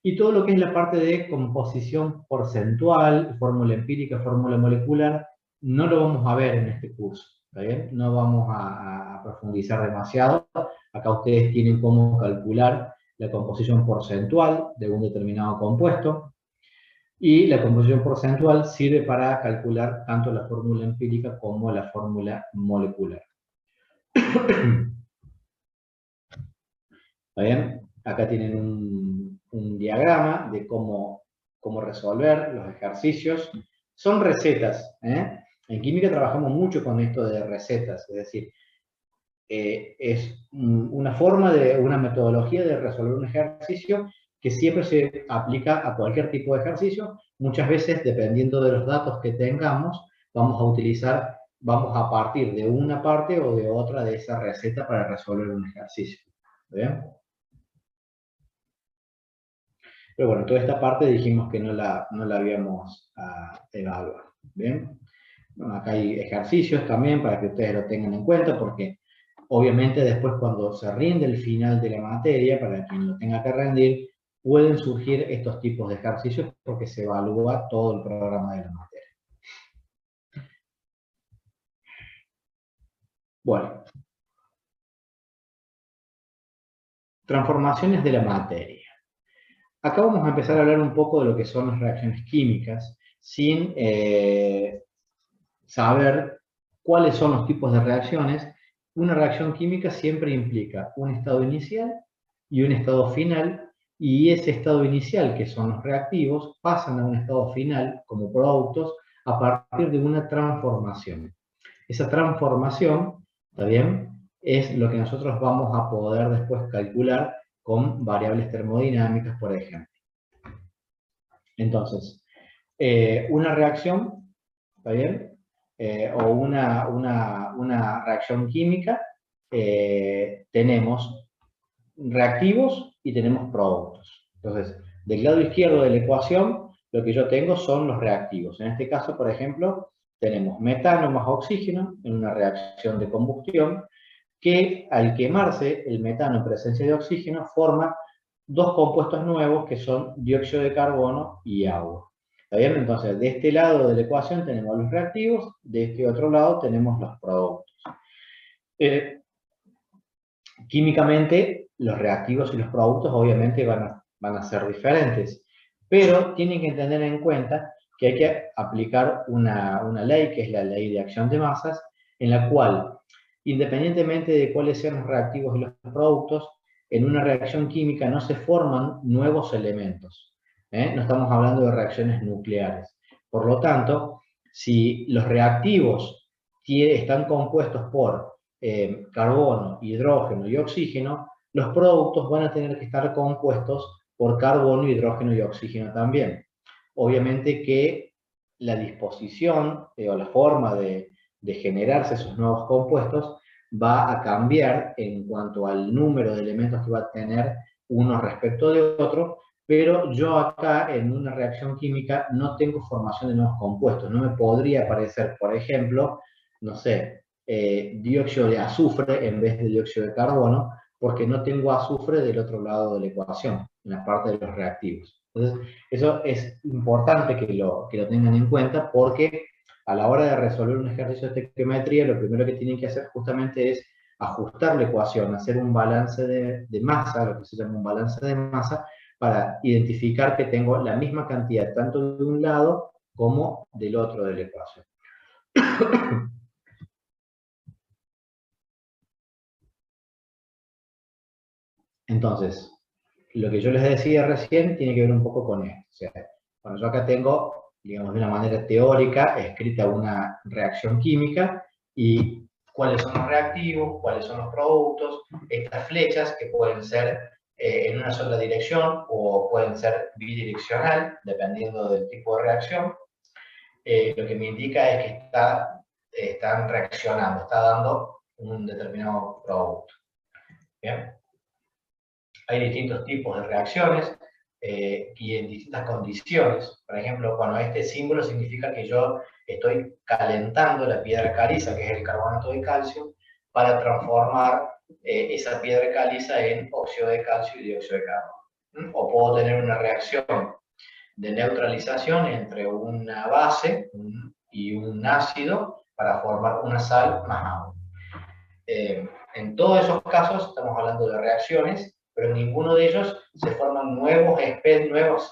Y todo lo que es la parte de composición porcentual, fórmula empírica, fórmula molecular, no lo vamos a ver en este curso, ¿está bien? No vamos a profundizar demasiado. Acá ustedes tienen cómo calcular la composición porcentual de un determinado compuesto. Y la composición porcentual sirve para calcular tanto la fórmula empírica como la fórmula molecular. ¿Está bien? Acá tienen un diagrama de cómo resolver los ejercicios. Son recetas. En química trabajamos mucho con esto de recetas, es decir, es una forma una metodología de resolver un ejercicio que siempre se aplica a cualquier tipo de ejercicio. Muchas veces, dependiendo de los datos que tengamos, vamos a partir de una parte o de otra de esa receta para resolver un ejercicio. ¿Bien? Pero bueno, toda esta parte dijimos que no la habíamos evaluado. ¿Bien? Bueno, acá hay ejercicios también para que ustedes lo tengan en cuenta, porque obviamente después cuando se rinde el final de la materia, para quien lo tenga que rendir, pueden surgir estos tipos de ejercicios porque se evalúa todo el programa de la materia. Bueno. Transformaciones de la materia. Acá vamos a empezar a hablar un poco de lo que son las reacciones químicas, sin saber cuáles son los tipos de reacciones. Una reacción química siempre implica un estado inicial y un estado final, y ese estado inicial, que son los reactivos, pasan a un estado final como productos a partir de una transformación. Esa transformación, ¿está bien?, es lo que nosotros vamos a poder después calcular con variables termodinámicas, por ejemplo. Entonces, una reacción, ¿está bien?, o una reacción química, tenemos reactivos y tenemos productos. Entonces, del lado izquierdo de la ecuación, lo que yo tengo son los reactivos. En este caso, por ejemplo, tenemos metano más oxígeno en una reacción de combustión, que al quemarse el metano en presencia de oxígeno forma dos compuestos nuevos que son dióxido de carbono y agua. ¿Está bien? Entonces, de este lado de la ecuación tenemos los reactivos, de este otro lado tenemos los productos. Químicamente, los reactivos y los productos obviamente van a ser diferentes, pero tienen que tener en cuenta que hay que aplicar una ley, que es la ley de acción de masas, en la cual, independientemente de cuáles sean los reactivos y los productos, en una reacción química no se forman nuevos elementos. No estamos hablando de reacciones nucleares. Por lo tanto, si los reactivos están compuestos por carbono, hidrógeno y oxígeno, los productos van a tener que estar compuestos por carbono, hidrógeno y oxígeno también. Obviamente que la disposición o la forma de generarse esos nuevos compuestos va a cambiar en cuanto al número de elementos que va a tener uno respecto de otro, pero yo acá en una reacción química no tengo formación de nuevos compuestos. No me podría aparecer, por ejemplo, no sé, dióxido de azufre en vez de dióxido de carbono, porque no tengo azufre del otro lado de la ecuación, en la parte de los reactivos. Entonces, eso es importante que lo tengan en cuenta, porque a la hora de resolver un ejercicio de estequiometría, lo primero que tienen que hacer justamente es ajustar la ecuación, hacer un balance de masa, lo que se llama un balance de masa, para identificar que tengo la misma cantidad tanto de un lado como del otro de la ecuación. Entonces, lo que yo les decía recién tiene que ver un poco con esto. O sea, cuando yo acá tengo, digamos, de una manera teórica, escrita una reacción química, y cuáles son los reactivos, cuáles son los productos, estas flechas que pueden ser en una sola dirección o pueden ser bidireccional, dependiendo del tipo de reacción, lo que me indica es que están reaccionando, está dando un determinado producto. ¿Bien? Hay distintos tipos de reacciones y en distintas condiciones. Por ejemplo, bueno, este símbolo significa que yo estoy calentando la piedra caliza, que es el carbonato de calcio, para transformar esa piedra caliza en óxido de calcio y dióxido de carbono. O puedo tener una reacción de neutralización entre una base y un ácido para formar una sal más agua. En todos esos casos estamos hablando de reacciones, pero en ninguno de ellos se forman nuevos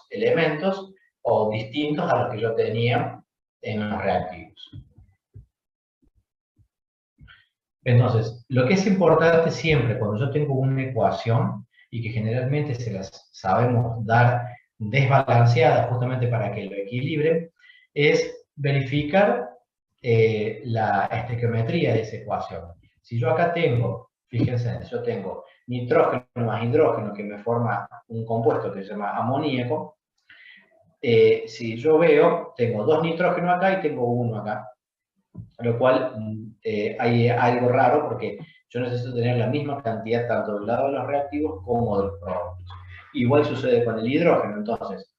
elementos o distintos a los que yo tenía en los reactivos. Entonces, lo que es importante siempre cuando yo tengo una ecuación, y que generalmente se las sabemos dar desbalanceadas justamente para que lo equilibren, es verificar la estequiometría de esa ecuación. Si yo acá tengo, fíjense, yo tengo nitrógeno más hidrógeno, que me forma un compuesto que se llama amoníaco. Si yo veo, tengo dos nitrógenos acá y tengo uno acá, lo cual hay algo raro, porque yo necesito tener la misma cantidad tanto del lado de los reactivos como de los productos. Igual sucede con el hidrógeno. Entonces,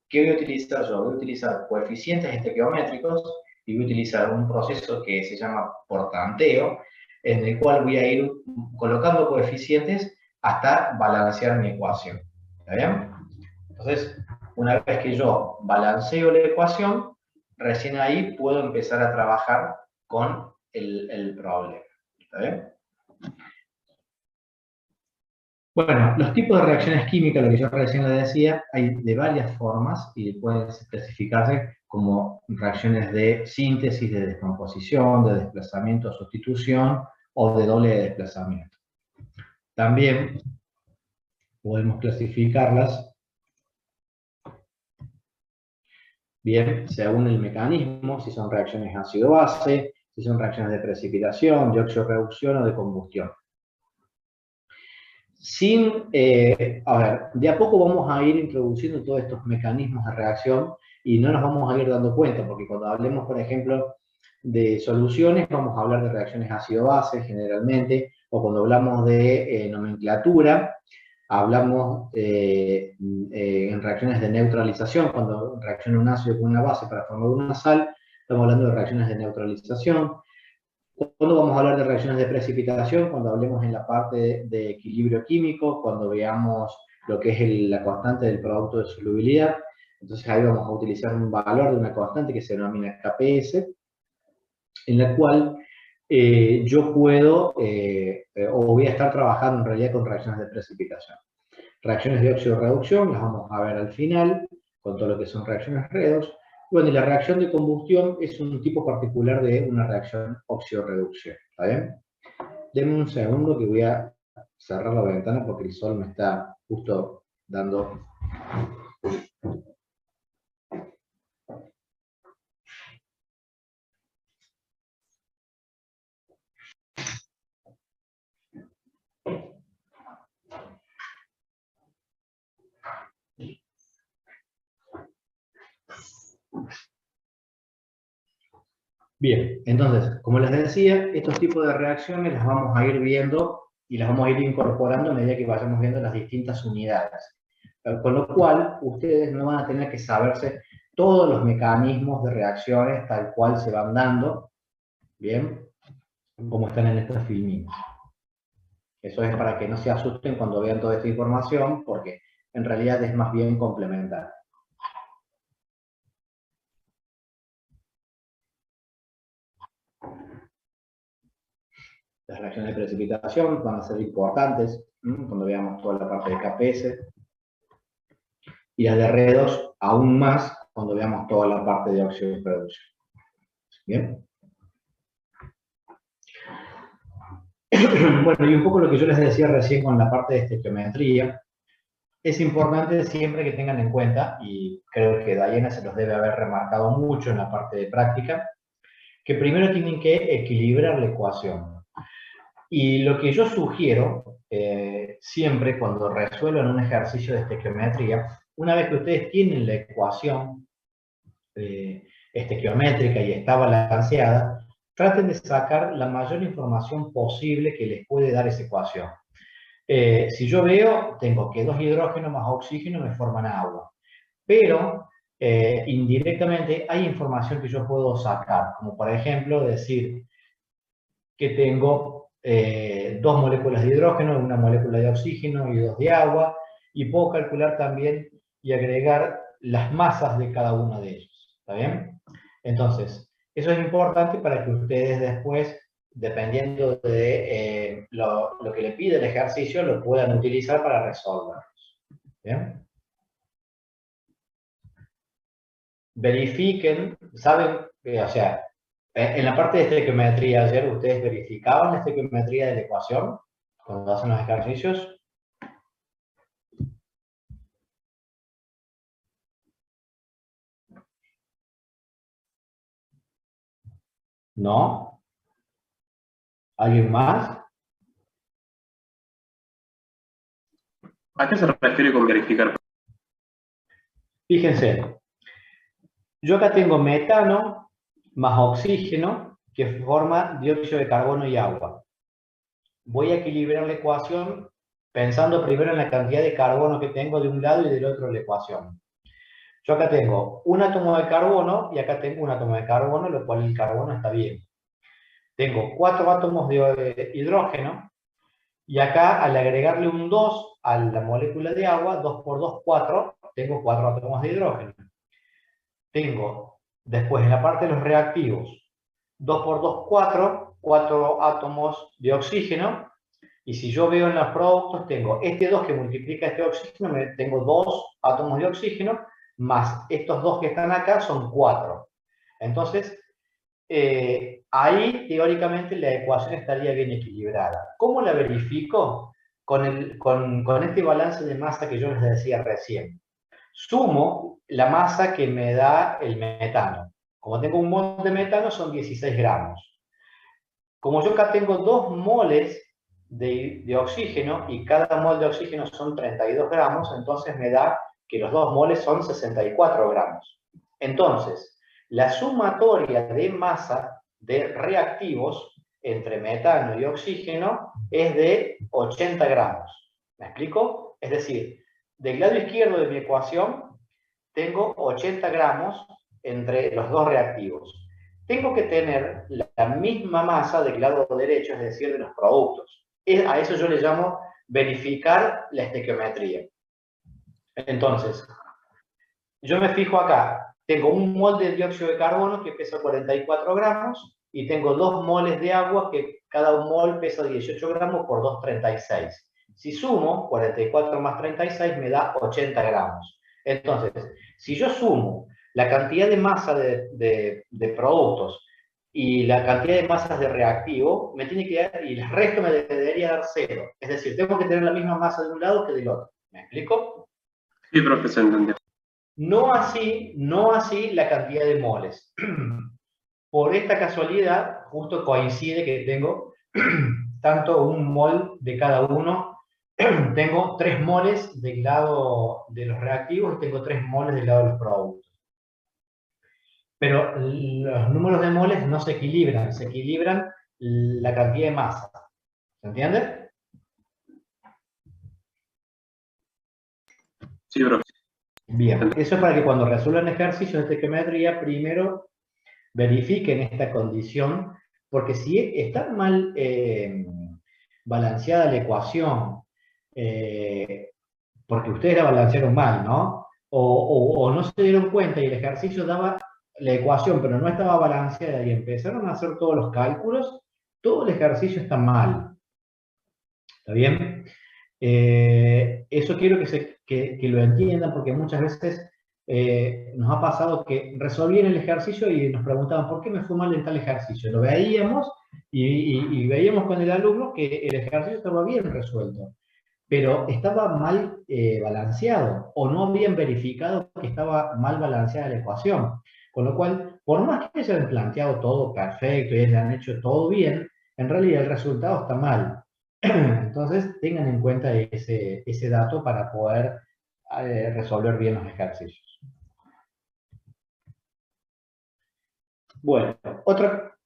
¿qué voy a utilizar yo? Voy a utilizar coeficientes estequiométricos y voy a utilizar un proceso que se llama por tanteo, en el cual voy a ir colocando coeficientes hasta balancear mi ecuación. ¿Está bien? Entonces, una vez que yo balanceo la ecuación, recién ahí puedo empezar a trabajar con el problema. ¿Está bien? Bueno, los tipos de reacciones químicas, lo que yo recién le decía, hay de varias formas y pueden clasificarse como reacciones de síntesis, de descomposición, de desplazamiento o sustitución o de doble desplazamiento. También podemos clasificarlas bien según el mecanismo, si son reacciones ácido-base, si son reacciones de precipitación, de óxido-reducción o de combustión. A ver, de a poco vamos a ir introduciendo todos estos mecanismos de reacción y no nos vamos a ir dando cuenta, porque cuando hablemos, por ejemplo, de soluciones, vamos a hablar de reacciones ácido-base generalmente, o cuando hablamos de nomenclatura, hablamos en reacciones de neutralización, cuando reacciona un ácido con una base para formar una sal, estamos hablando de reacciones de neutralización. ¿Cuándo vamos a hablar de reacciones de precipitación? Cuando hablemos en la parte de equilibrio químico, cuando veamos lo que es la constante del producto de solubilidad. Entonces ahí vamos a utilizar un valor de una constante que se denomina KPS, en la cual yo puedo, o voy a estar trabajando en realidad con reacciones de precipitación. Reacciones de óxido-reducción las vamos a ver al final, con todo lo que son reacciones redox. Bueno, y la reacción de combustión es un tipo particular de una reacción óxido-reducción. ¿Está bien? Denme un segundo que voy a cerrar la ventana porque el sol me está justo dando... Bien, entonces, como les decía, estos tipos de reacciones las vamos a ir viendo y las vamos a ir incorporando a medida que vayamos viendo las distintas unidades. Con lo cual, ustedes no van a tener que saberse todos los mecanismos de reacciones tal cual se van dando, bien, como están en estas filminas. Eso es para que no se asusten cuando vean toda esta información, porque en realidad es más bien complementaria. Las reacciones de precipitación van a ser importantes cuando veamos toda la parte de KPS. Y las de redox aún más cuando veamos toda la parte de óxido de producción. ¿Bien? Bueno, y un poco lo que yo les decía recién con la parte de estequiometría, es importante siempre que tengan en cuenta, y creo que Diana se los debe haber remarcado mucho en la parte de práctica, que primero tienen que equilibrar la ecuación. Y lo que yo sugiero, siempre cuando resuelvan un ejercicio de estequiometría, una vez que ustedes tienen la ecuación estequiométrica y está balanceada, traten de sacar la mayor información posible que les puede dar esa ecuación. Si yo veo, tengo que 2 hidrógenos más oxígeno me forman agua, pero indirectamente hay información que yo puedo sacar, como por ejemplo decir que tengo 2 moléculas de hidrógeno, 1 molécula de oxígeno y 2 de agua, y puedo calcular también y agregar las masas de cada uno de ellos. ¿Está bien? Entonces, eso es importante para que ustedes después, dependiendo de lo que le pide el ejercicio, lo puedan utilizar para resolverlos. ¿Bien? Verifiquen, saben, o sea, en la parte de estequiometría ayer, ¿ustedes verificaban la estequiometría de la ecuación cuando hacen los ejercicios? ¿No? ¿Alguien más? ¿A qué se refiere con verificar? Fíjense, yo acá tengo metano más oxígeno que forma dióxido de carbono y agua. Voy a equilibrar la ecuación pensando primero en la cantidad de carbono que tengo de un lado y del otro de la ecuación. Yo acá tengo un átomo de carbono y acá tengo un átomo de carbono, lo cual el carbono está bien. Tengo 4 átomos de hidrógeno y acá al agregarle un 2 a la molécula de agua, 2 por 2, 4, tengo 4 átomos de hidrógeno. Tengo después en la parte de los reactivos 2 por 2, 4 átomos de oxígeno Y si yo veo en los productos, tengo este 2 que multiplica este oxígeno, tengo 2 átomos de oxígeno, más estos 2 que están acá son 4. Entonces, ahí teóricamente la ecuación estaría bien equilibrada. ¿Cómo la verifico? Con este balance de masa que yo les decía recién. Sumo la masa que me da el metano. Como tengo un mol de metano, son 16 gramos. Como yo acá tengo 2 moles de oxígeno y cada mol de oxígeno son 32 gramos, entonces me da que los 2 moles son 64 gramos. Entonces, la sumatoria de masa de reactivos entre metano y oxígeno es de 80 gramos. ¿Me explico? Es decir, del lado izquierdo de mi ecuación tengo 80 gramos entre los dos reactivos. Tengo que tener la misma masa del lado derecho, es decir, de los productos. A eso yo le llamo verificar la estequiometría. Entonces, yo me fijo acá, tengo un mol de dióxido de carbono que pesa 44 gramos y tengo 2 moles de agua que cada un mol pesa 18 gramos por 2, 36. Si sumo 44 más 36 me da 80 gramos. Entonces, si yo sumo la cantidad de masa de productos y la cantidad de masas de reactivo, me tiene que dar, y el resto me debería dar 0. Es decir, tengo que tener la misma masa de un lado que del otro. ¿Me explico? Sí, profe, se entendió. No así la cantidad de moles. Por esta casualidad, justo coincide que tengo tanto un mol de cada uno. Tengo 3 moles del lado de los reactivos y tengo 3 moles del lado de los productos. Pero los números de moles no se equilibran la cantidad de masa. ¿Se entiende? Sí, profe. Bien, eso es para que cuando resuelvan ejercicios de estequiometría, primero verifiquen esta condición, porque si está mal balanceada la ecuación, porque ustedes la balancearon mal, ¿no? O no se dieron cuenta y el ejercicio daba la ecuación, pero no estaba balanceada y empezaron a hacer todos los cálculos, todo el ejercicio está mal. ¿Está bien? Eso quiero que lo entiendan, porque muchas veces nos ha pasado que resolvían el ejercicio y nos preguntaban ¿por qué me fue mal en tal ejercicio? Lo veíamos y veíamos con el alumno que el ejercicio estaba bien resuelto, pero estaba mal balanceado, o no habían verificado que estaba mal balanceada la ecuación. Con lo cual, por más que hayan planteado todo perfecto y hayan hecho todo bien, en realidad el resultado está mal. Entonces, tengan en cuenta ese dato para poder resolver bien los ejercicios. Bueno,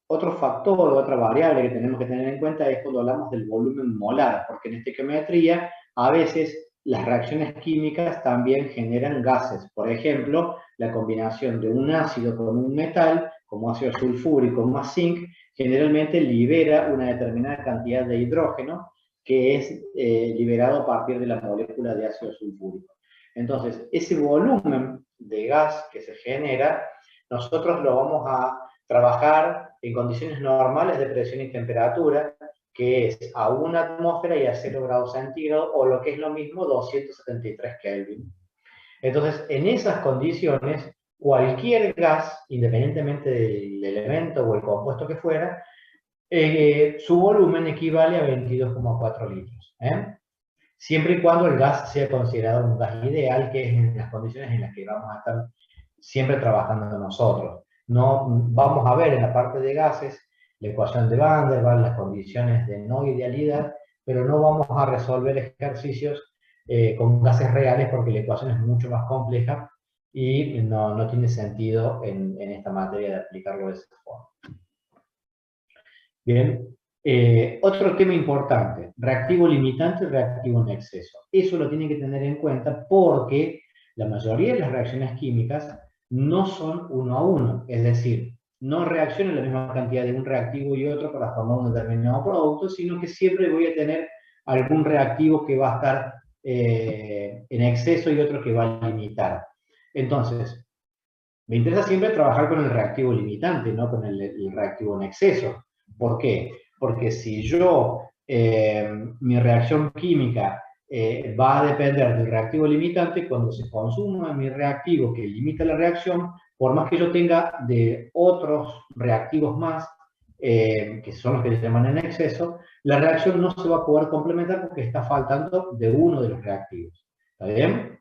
otro factor o otra variable que tenemos que tener en cuenta es cuando hablamos del volumen molar, porque en estequiometría a veces las reacciones químicas también generan gases. Por ejemplo, la combinación de un ácido con un metal, como ácido sulfúrico más zinc, generalmente libera una determinada cantidad de hidrógeno que es liberado a partir de la molécula de ácido sulfúrico. Entonces, ese volumen de gas que se genera, nosotros lo vamos a trabajar en condiciones normales de presión y temperatura, que es a 1 atmósfera y a 0 grados centígrados, o lo que es lo mismo, 273 Kelvin. Entonces, en esas condiciones, cualquier gas, independientemente del elemento o el compuesto que fuera, su volumen equivale a 22,4 litros. Siempre y cuando el gas sea considerado un gas ideal, que es en las condiciones en las que vamos a estar siempre trabajando nosotros. No, vamos a ver en la parte de gases la ecuación de Van der Waals, las condiciones de no idealidad, pero no vamos a resolver ejercicios con gases reales porque la ecuación es mucho más compleja y no tiene sentido en esta materia de aplicarlo de esa forma. Bien, otro tema importante, reactivo limitante y reactivo en exceso. Eso lo tienen que tener en cuenta porque la mayoría de las reacciones químicas no son 1 a 1, es decir, no reaccionan la misma cantidad de un reactivo y otro para formar un determinado producto, sino que siempre voy a tener algún reactivo que va a estar en exceso y otro que va a limitar. Entonces, me interesa siempre trabajar con el reactivo limitante, no con el reactivo en exceso. ¿Por qué? Porque si yo mi reacción química va a depender del reactivo limitante. Cuando se consuma mi reactivo que limita la reacción, por más que yo tenga de otros reactivos más, que son los que se llaman en exceso, la reacción no se va a poder complementar porque está faltando de uno de los reactivos. ¿Está bien?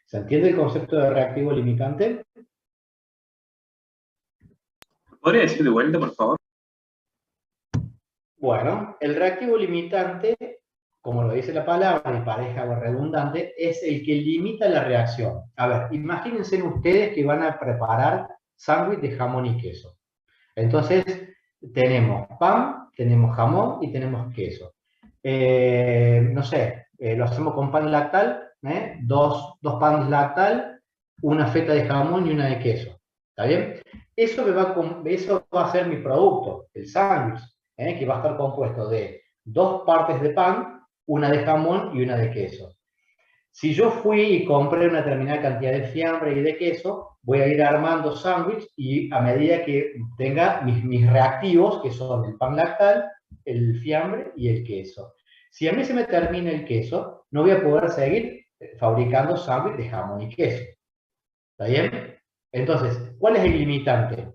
¿Se entiende el concepto de reactivo limitante? ¿Podría decir de vuelta, por favor? Bueno, el reactivo limitante, como lo dice la palabra y parezca algo redundante, es el que limita la reacción. A ver, imagínense ustedes que van a preparar sándwich de jamón y queso. Entonces, tenemos pan, tenemos jamón y tenemos queso. No sé, lo hacemos con pan lactal, dos panes lactal, una feta de jamón y una de queso. ¿Está bien? Eso va a ser mi producto, el sándwich, que va a estar compuesto de 2 partes de pan, una de jamón y una de queso. Si yo fui y compré una determinada cantidad de fiambre y de queso, voy a ir armando sándwich y a medida que tenga mis reactivos, que son el pan lactal, el fiambre y el queso. Si a mí se me termina el queso, no voy a poder seguir fabricando sándwich de jamón y queso. ¿Está bien? Entonces, ¿cuál es el limitante?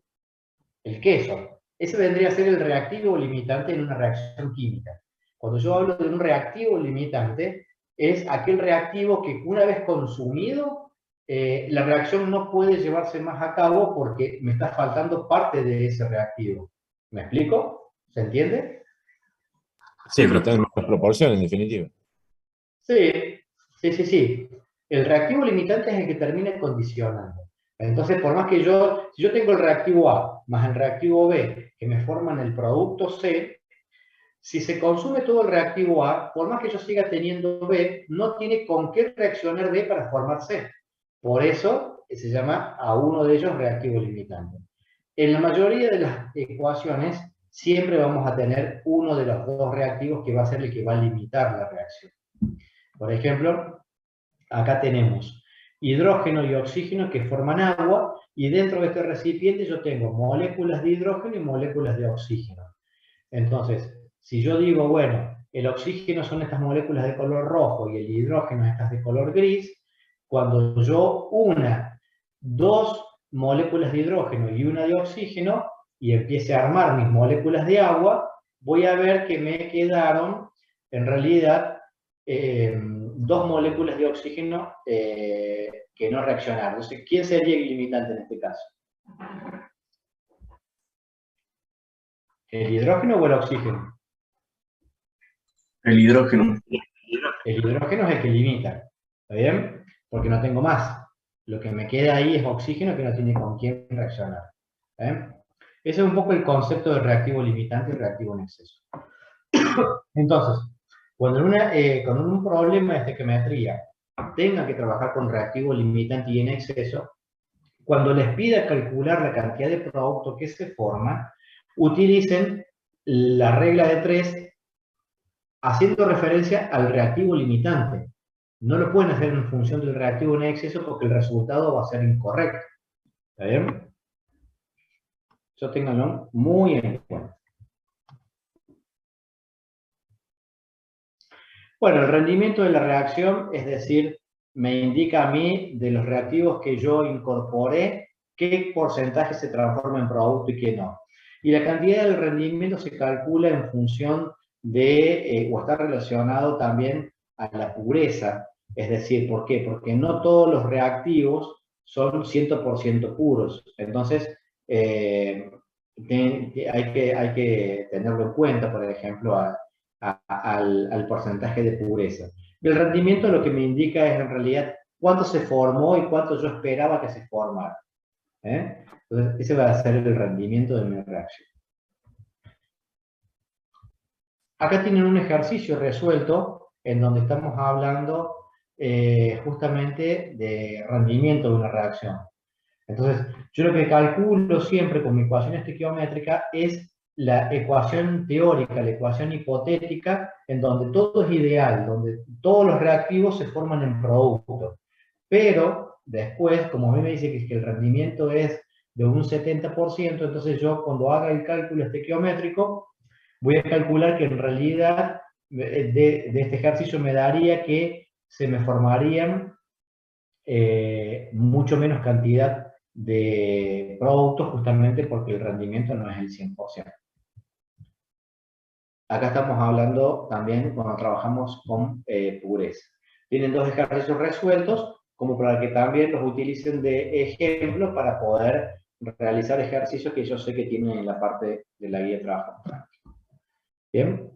El queso. Ese vendría a ser el reactivo limitante en una reacción química. Cuando yo hablo de un reactivo limitante, es aquel reactivo que una vez consumido, la reacción no puede llevarse más a cabo porque me está faltando parte de ese reactivo. ¿Me explico? ¿Se entiende? Sí, que está en las proporciones, en definitiva. Sí. El reactivo limitante es el que termina condicionando. Entonces, por más que si yo tengo el reactivo A más el reactivo B, que me forman el producto C, si se consume todo el reactivo A, por más que yo siga teniendo B, no tiene con qué reaccionar B para formar C. Por eso se llama a uno de ellos reactivo limitante. En la mayoría de las ecuaciones, siempre vamos a tener uno de los dos reactivos que va a ser el que va a limitar la reacción. Por ejemplo, acá tenemos hidrógeno y oxígeno que forman agua, y dentro de este recipiente yo tengo moléculas de hidrógeno y moléculas de oxígeno. Entonces, si yo digo, bueno, el oxígeno son estas moléculas de color rojo y el hidrógeno estas de color gris, cuando yo una 2 moléculas de hidrógeno y una de oxígeno y empiece a armar mis moléculas de agua, voy a ver que me quedaron, en realidad, 2 moléculas de oxígeno que no reaccionaron. Entonces, ¿quién sería el limitante en este caso? ¿El hidrógeno o el oxígeno? El hidrógeno. El hidrógeno es el que limita, ¿está bien? Porque no tengo más. Lo que me queda ahí es oxígeno que no tiene con quién reaccionar. Ese es un poco el concepto de reactivo limitante y reactivo en exceso. Entonces, cuando en un problema de estequiometría tengan que trabajar con reactivo limitante y en exceso, cuando les pida calcular la cantidad de producto que se forma, utilicen la regla de 3 haciendo referencia al reactivo limitante. No lo pueden hacer en función del reactivo en exceso porque el resultado va a ser incorrecto. ¿Está bien? Eso ténganlo muy en cuenta. Bueno, el rendimiento de la reacción, es decir, me indica a mí de los reactivos que yo incorporé, qué porcentaje se transforma en producto y qué no. Y la cantidad del rendimiento se calcula en función de, o está relacionado también a la pureza. Es decir, ¿por qué? Porque no todos los reactivos son 100% puros. Entonces, hay que tenerlo en cuenta, por ejemplo, al porcentaje de pureza. El rendimiento lo que me indica es en realidad cuánto se formó y cuánto yo esperaba que se formara. Entonces, ese va a ser el rendimiento de mi reacción. Acá tienen un ejercicio resuelto en donde estamos hablando justamente de rendimiento de una reacción. Entonces, yo lo que calculo siempre con mi ecuación estequiométrica es la ecuación teórica, la ecuación hipotética, en donde todo es ideal, donde todos los reactivos se forman en producto. Pero después, como a mí me dice que el rendimiento es de un 70%, entonces yo cuando haga el cálculo estequiométrico voy a calcular que en realidad de este ejercicio me daría que se me formarían mucho menos cantidad de productos, justamente porque el rendimiento no es el 100%. Acá estamos hablando también cuando trabajamos con pureza. Tienen 2 ejercicios resueltos, como para que también los utilicen de ejemplo para poder realizar ejercicios que yo sé que tienen en la parte de la guía de trabajo. ¿Bien?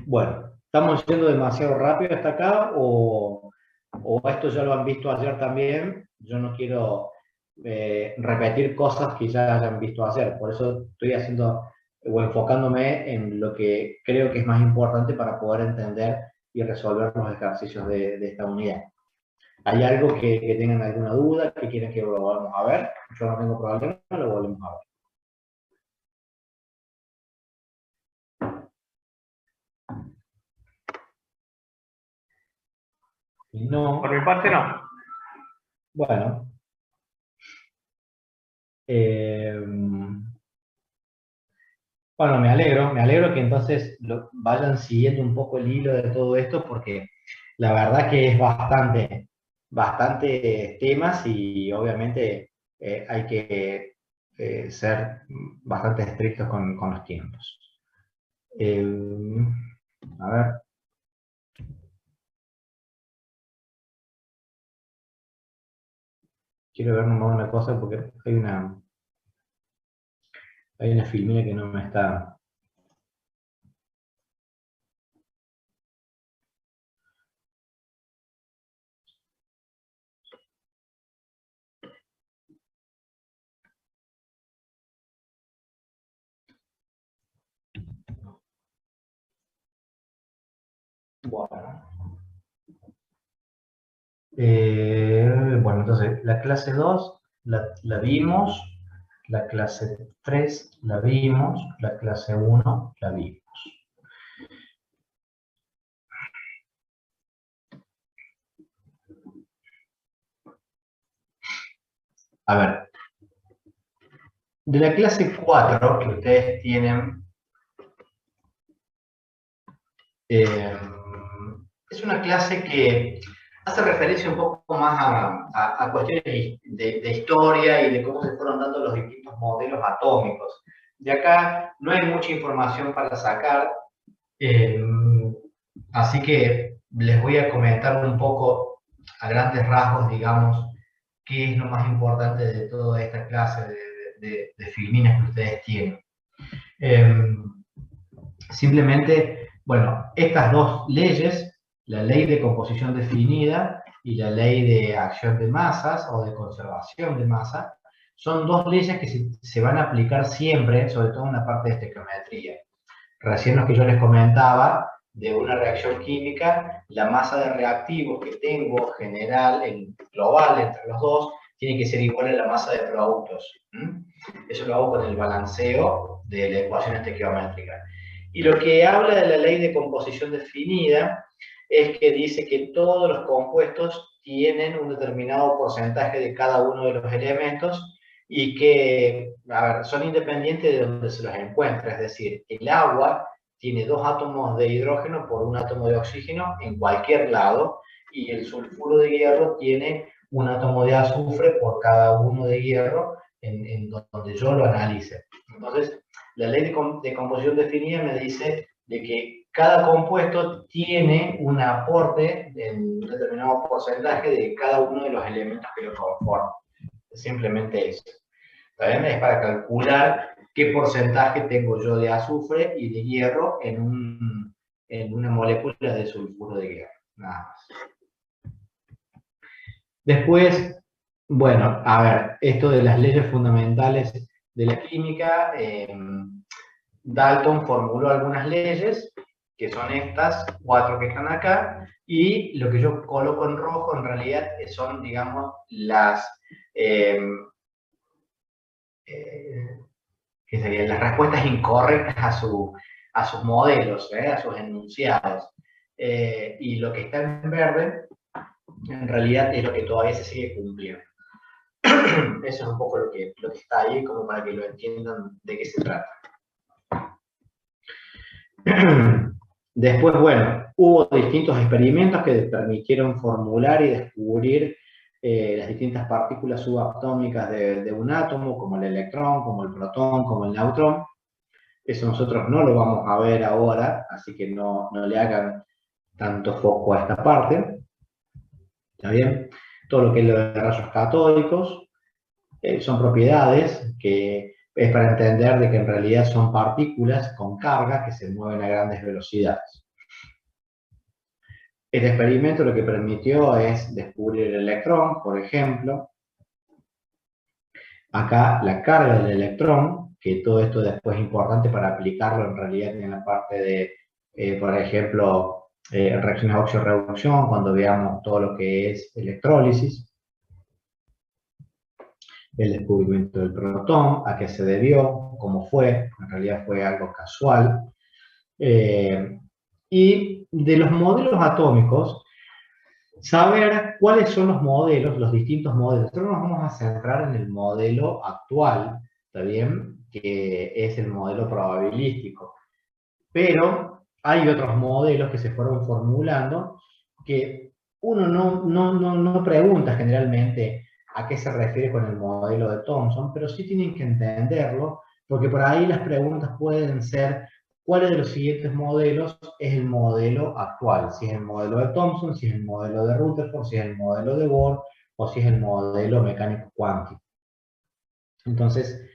Bueno, ¿estamos yendo demasiado rápido hasta acá o esto ya lo han visto ayer también? Yo no quiero repetir cosas que ya hayan visto ayer, por eso estoy haciendo o enfocándome en lo que creo que es más importante para poder entender y resolver los ejercicios de esta unidad. ¿Hay algo que tengan alguna duda, que quieren que lo volvamos a ver? Yo no tengo problema, lo volvemos a ver. Si no, Por mi parte, no. bueno. Bueno, me alegro que entonces vayan siguiendo un poco el hilo de todo esto, porque la verdad que es bastante temas y obviamente hay que ser bastante estrictos con los tiempos. A ver. Quiero ver nomás una cosa porque hay una filmina que no me está... Bueno. Bueno, entonces la clase 2 la vimos, la clase 3 la vimos, la clase 1 la vimos. A ver, de la clase 4 que ustedes tienen, es una clase que hace referencia un poco más a cuestiones de historia y de cómo se fueron dando los distintos modelos atómicos. De acá no hay mucha información para sacar, así que les voy a comentar un poco a grandes rasgos, digamos, qué es lo más importante de toda esta clase de filminas que ustedes tienen. Simplemente, bueno, estas 2 leyes, la ley de composición definida y la ley de acción de masas o de conservación de masa, son 2 leyes que se van a aplicar siempre, sobre todo en la parte de estequiometría. Recién lo que yo les comentaba de una reacción química, la masa de reactivos que tengo general, global entre los dos, tiene que ser igual a la masa de productos. Eso lo hago con el balanceo de la ecuación estequiométrica. Y lo que habla de la ley de composición definida es que dice que todos los compuestos tienen un determinado porcentaje de cada uno de los elementos y que, a ver, son independientes de donde se los encuentra. Es decir, el agua tiene 2 átomos de hidrógeno por 1 átomo de oxígeno en cualquier lado, y el sulfuro de hierro tiene 1 átomo de azufre por cada 1 de hierro en donde yo lo analice. Entonces, la ley de composición definida me dice de que cada compuesto tiene un aporte en un determinado porcentaje de cada uno de los elementos que lo conforman. Simplemente eso. También es para calcular qué porcentaje tengo yo de azufre y de hierro en una molécula de sulfuro de hierro. Nada más. Después, bueno, a ver, esto de las leyes fundamentales de la química, Dalton formuló algunas leyes, que son estas 4 que están acá, y lo que yo coloco en rojo en realidad son, digamos, las que serían las respuestas incorrectas a sus modelos, a sus enunciados. Y lo que está en verde, en realidad, es lo que todavía se sigue cumpliendo. Eso es un poco lo que está ahí, como para que lo entiendan de qué se trata. Después, bueno, hubo distintos experimentos que permitieron formular y descubrir las distintas partículas subatómicas de un átomo, como el electrón, como el protón, como el neutrón. Eso nosotros no lo vamos a ver ahora, así que no le hagan tanto foco a esta parte. ¿Está bien? Todo lo que es los rayos catódicos son propiedades que es para entender de que en realidad son partículas con carga que se mueven a grandes velocidades. Este experimento lo que permitió es descubrir el electrón, por ejemplo. Acá la carga del electrón, que todo esto después es importante para aplicarlo en realidad en la parte de, por ejemplo, reacciones de oxio-reducción, cuando veamos todo lo que es electrólisis. El descubrimiento del protón, a qué se debió, cómo fue, en realidad fue algo casual. Y de los modelos atómicos, saber cuáles son los modelos, los distintos modelos. Nosotros nos vamos a centrar en el modelo actual, ¿está bien? Que es el modelo probabilístico. Pero hay otros modelos que se fueron formulando que uno no pregunta generalmente a qué se refiere con el modelo de Thomson, pero sí tienen que entenderlo, porque por ahí las preguntas pueden ser: ¿cuál de los siguientes modelos es el modelo actual? Si es el modelo de Thomson, si es el modelo de Rutherford, si es el modelo de Bohr, o si es el modelo mecánico cuántico. Entonces,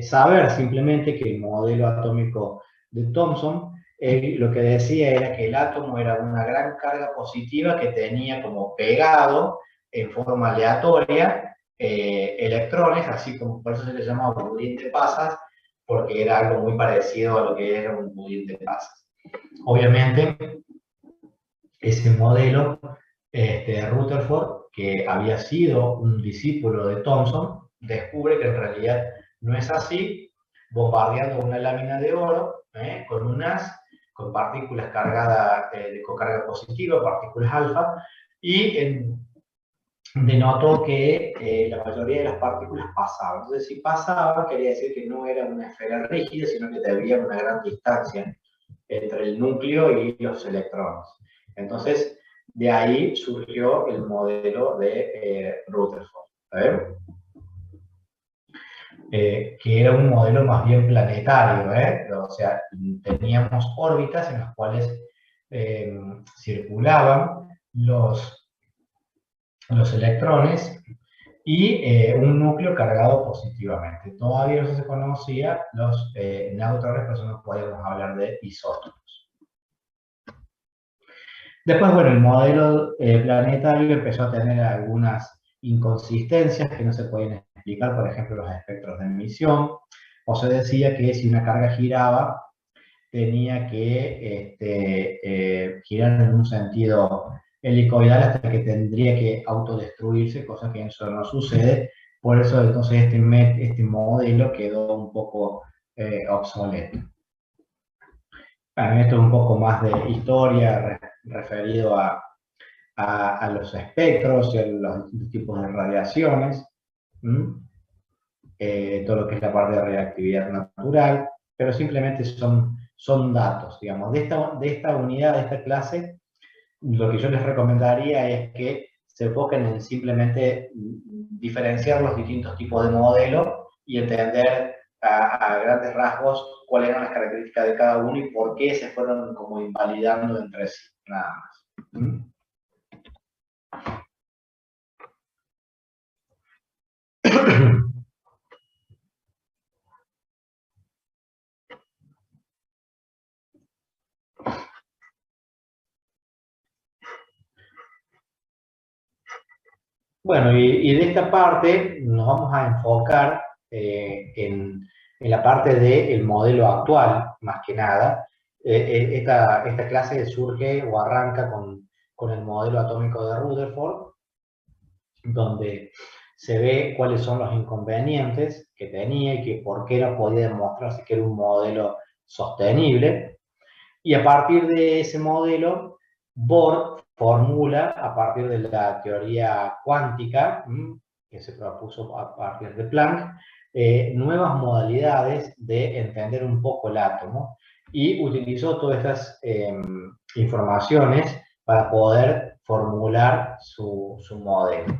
saber simplemente que el modelo atómico de Thomson, lo que decía era que el átomo era una gran carga positiva que tenía como pegado en forma aleatoria electrones, así como por eso se le llama budín de pasas, porque era algo muy parecido a lo que era un budín de pasas. Obviamente, ese modelo de Rutherford, que había sido un discípulo de Thomson, descubre que en realidad no es así, bombardeando una lámina de oro con un haz, con partículas cargadas con carga positiva, partículas alfa, y denotó que la mayoría de las partículas pasaban. Entonces, si pasaba, quería decir que no era una esfera rígida, sino que había una gran distancia entre el núcleo y los electrones. Entonces, de ahí surgió el modelo de Rutherford, que era un modelo más bien planetario, o sea, teníamos órbitas en las cuales circulaban los electrones y un núcleo cargado positivamente. Todavía no se conocía los neutrones, por eso no podíamos hablar de isótopos. Después, bueno, el modelo planetario empezó a tener algunas inconsistencias que no se podían explicar, por ejemplo, los espectros de emisión, o se decía que si una carga giraba, tenía que girar en un sentido helicoidal hasta que tendría que autodestruirse, cosa que eso no sucede. Por eso entonces este modelo quedó un poco obsoleto. Bueno, esto es un poco más de historia referido a los espectros y a los distintos tipos de radiaciones, todo lo que es la parte de reactividad natural, pero simplemente son datos, digamos. De esta unidad, de esta clase, lo que yo les recomendaría es que se enfoquen en simplemente diferenciar los distintos tipos de modelos y entender a grandes rasgos cuáles eran las características de cada uno y por qué se fueron como invalidando entre sí, nada más. Bueno, y de esta parte nos vamos a enfocar en la parte del modelo actual, más que nada. Esta clase surge o arranca con el modelo atómico de Rutherford, donde se ve cuáles son los inconvenientes que tenía y que por qué no podía demostrarse que era un modelo sostenible. Y a partir de ese modelo, Bohr formula, a partir de la teoría cuántica, que se propuso a partir de Planck, nuevas modalidades de entender un poco el átomo y utilizó todas estas informaciones para poder formular su modelo.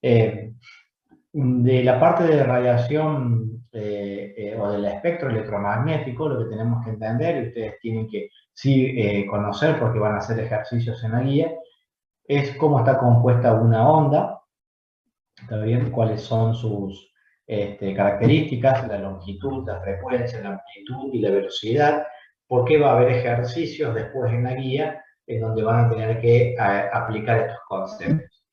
De la parte de radiación o del espectro electromagnético, lo que tenemos que entender, y ustedes tienen que sí conocer porque van a hacer ejercicios en la guía, es cómo está compuesta una onda, ¿está bien? Cuáles son sus características, la longitud, la frecuencia, la amplitud y la velocidad, porque va a haber ejercicios después en la guía en donde van a tener que aplicar estos conceptos.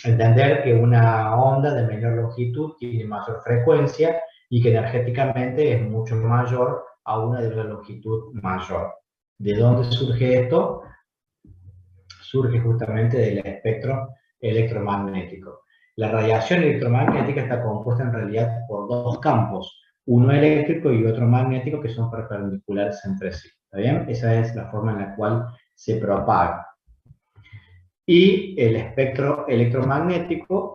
Entender que una onda de menor longitud tiene mayor frecuencia y que energéticamente es mucho mayor a una de longitud mayor. ¿De dónde surge esto? Surge justamente del espectro electromagnético. La radiación electromagnética está compuesta en realidad por dos campos, uno eléctrico y otro magnético, que son perpendiculares entre sí. ¿Está bien? Esa es la forma en la cual se propaga. Y el espectro electromagnético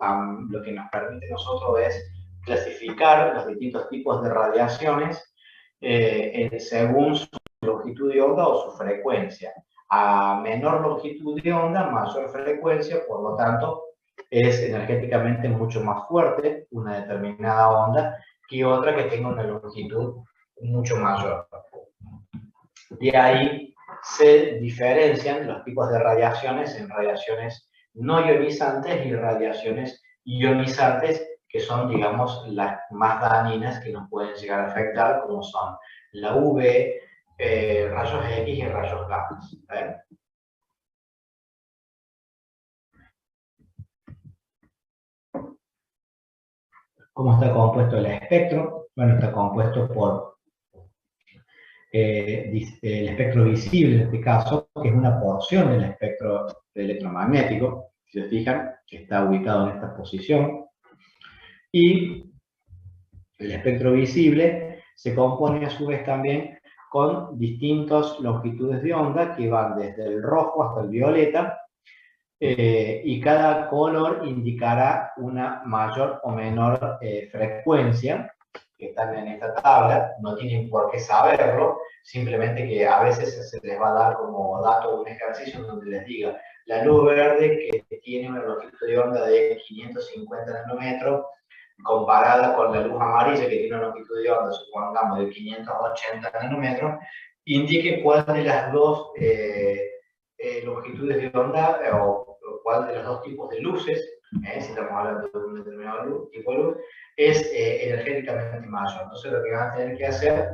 lo que nos permite a nosotros es clasificar los distintos tipos de radiaciones según su longitud de onda o su frecuencia. A menor longitud de onda, mayor frecuencia, por lo tanto, es energéticamente mucho más fuerte una determinada onda que otra que tenga una longitud mucho mayor. De ahí se diferencian los tipos de radiaciones en radiaciones no ionizantes y radiaciones ionizantes, que son, digamos, las más dañinas que nos pueden llegar a afectar, como son la UV, rayos X y rayos gamma. ¿Cómo está compuesto el espectro? Bueno, está compuesto por el espectro visible, en este caso, que es una porción del espectro electromagnético, si se fijan, que está ubicado en esta posición. Y el espectro visible se compone a su vez también con distintas longitudes de onda que van desde el rojo hasta el violeta, y cada color indicará una mayor o menor frecuencia, que están en esta tabla, no tienen por qué saberlo, simplemente que a veces se les va a dar como dato un ejercicio donde les diga la luz verde que tiene una longitud de onda de 550 nanómetros comparada con la luz amarilla que tiene una longitud de onda, supongamos, de 580 nanómetros, indique cuál de las dos longitudes de onda o cuál de los dos tipos de luces, si estamos hablando de un determinado tipo de luz, es energéticamente mayor. Entonces lo que van a tener que hacer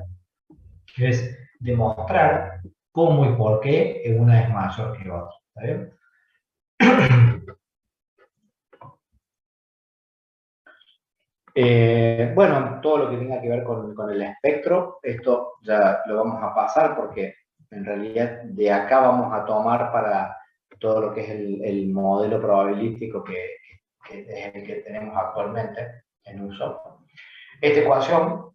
es demostrar cómo y por qué una es mayor que otra. ¿Está bien? Bueno, todo lo que tenga que ver con el espectro, esto ya lo vamos a pasar porque en realidad de acá vamos a tomar para todo lo que es el modelo probabilístico que es el que tenemos actualmente en uso. Esta ecuación,